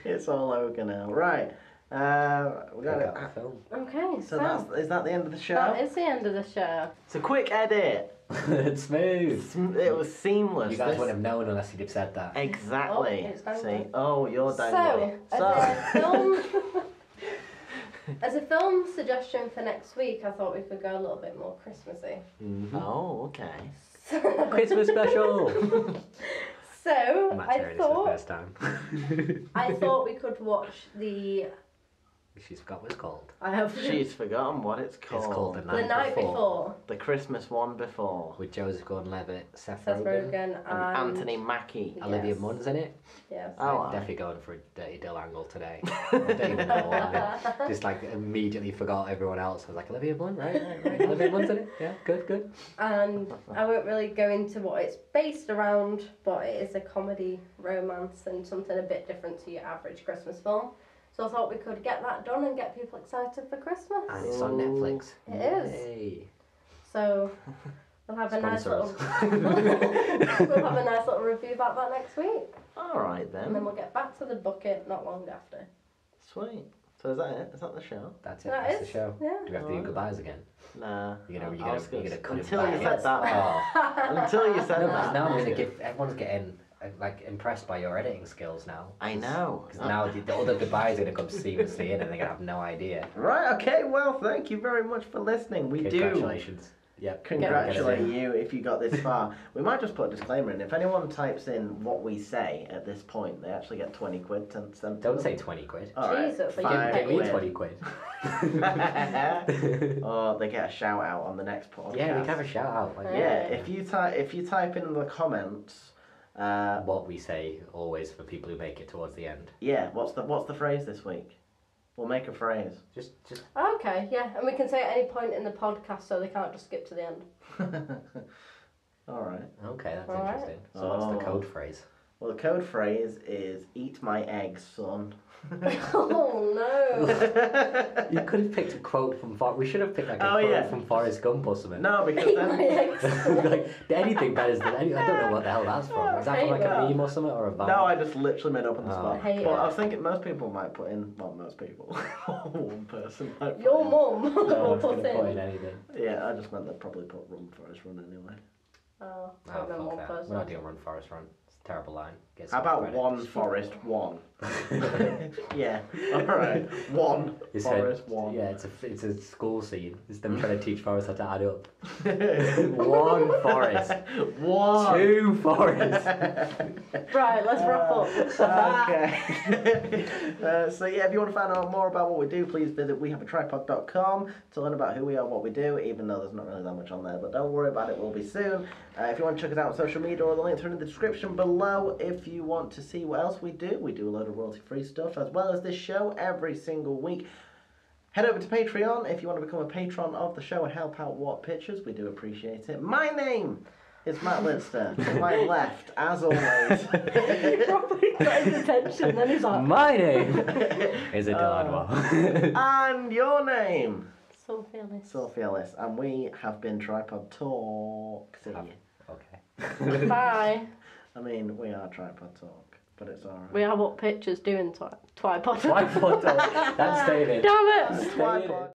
It's all over now. Right. We got Pick out it. the film. Okay, So is that the end of the show? that is the end of the show. It's a quick edit. It's smooth. It was seamless. You guys This- wouldn't have known unless you'd have said that. Exactly. Oh, it's dangly. See, oh, you're So, dangly. as a film, as a film suggestion for next week, I thought we could go a little bit more Christmassy. Oh, okay. Christmas special! So Matt's I hearing this for the thought first time. I thought we could watch the. She's forgot what it's called. I have She's forgotten what it's It's called The the Night, night Before. before. The Christmas one before. With Joseph Gordon-Levitt, Seth Seth Rogen, Rogen And Anthony Mackie. Olivia Yes. Munn's in it. Yes. Oh, I'm aye. definitely going for a Dirty Dill angle today. I don't even know why. Just like immediately forgot everyone else. I was like, Olivia Munn, right. Olivia Munn's in it. Yeah, good. And I won't really go into what it's based around, but it is a comedy, romance, and something a bit different to your average Christmas film. So I thought we could get that done and get people excited for Christmas. And it's on Netflix. It is. Yay. So we'll have a nice Sponsor little us. we'll have a nice little review about that next week, Alright and then then. we'll get back to the bucket not long after. Sweet. So is that it? Is that the show? That's it. That That's is, the show. yeah. Do we have to do goodbyes again? Nah. You're I gonna was cut it Until back. you said that. Oh. Until you said No, that. because now I'm gonna give. Everyone's getting like impressed by your editing skills now. I know. Because now the other goodbyes are gonna come seamlessly in, and they're gonna have no idea. Right, okay, well, thank you very much for listening. We do Congratulations. Yep. congratulate Yeah. you if you got this far. We might just put a disclaimer in. If anyone types in what we say at this point, they actually get 20 quid sent to Don't them. say 20 quid. Alright, Jesus, like, five Give me quid. 20 quid. Or they get a shout out on the next podcast. Yeah, we can have a shout out. Like, Yeah, if you type in the comments, What we say always for people who make it towards the end. yeah, what's the phrase this week? We'll make a phrase. Just Okay, yeah, and we can say at any point in the podcast so they can't just skip to the end. All right. okay, that's Alright. interesting. So what's the Oh. code phrase? Well, the code phrase is "Eat my eggs, son." Oh no! You could have picked a quote from we should have picked like a Oh, quote yeah. from Forrest Gump or something. No, because Eat my then. eggs. Like anything better than any. I don't know what the hell that's from. Is that from like a Hey, meme or something or a band? No, I just literally made up on the Oh. spot. Hey, But I was thinking most people might put in. Well, most people. One person might put Your in. mum No will one's put gonna put in in. anything. Yeah, I just meant they'd probably put Run Forest Run anyway. Oh, Oh, I've been fuck one that. person. We're not doing Run Forest Run. It's a terrible line. Gets How so much about credit. one Forest one? Yeah. All right. One You said- Forest one. Yeah, it's a school scene. It's them trying to teach Forrest how to add up. One Forest. One. Two Forest. Right, let's wrap up. Okay. So yeah, if you want to find out more about what we do, please visit wehaveatripod.com to learn about who we are, what we do, even though there's not really that much on there, but don't worry about it, we'll be soon. If you want to check us out on social media, all the links are in the description below. If you want to see what else we do a load of royalty-free stuff, as well as this show every single week. Head over to Patreon if you want to become a patron of the show and help out What Pictures. We do appreciate it. My name is Matt Lidster. To my left, as always. Properly got his attention, then he's like, My name is Adil Anwar. And your name? so fearless. Sophie Ellis. And we have been Tripod Talk. See you. Okay. Bye. I mean, we are Tripod Talk, but it's alright. We are What Pictures doing Twipod. Tripod. That's staying in. Damn it! That's staying in. Tripod.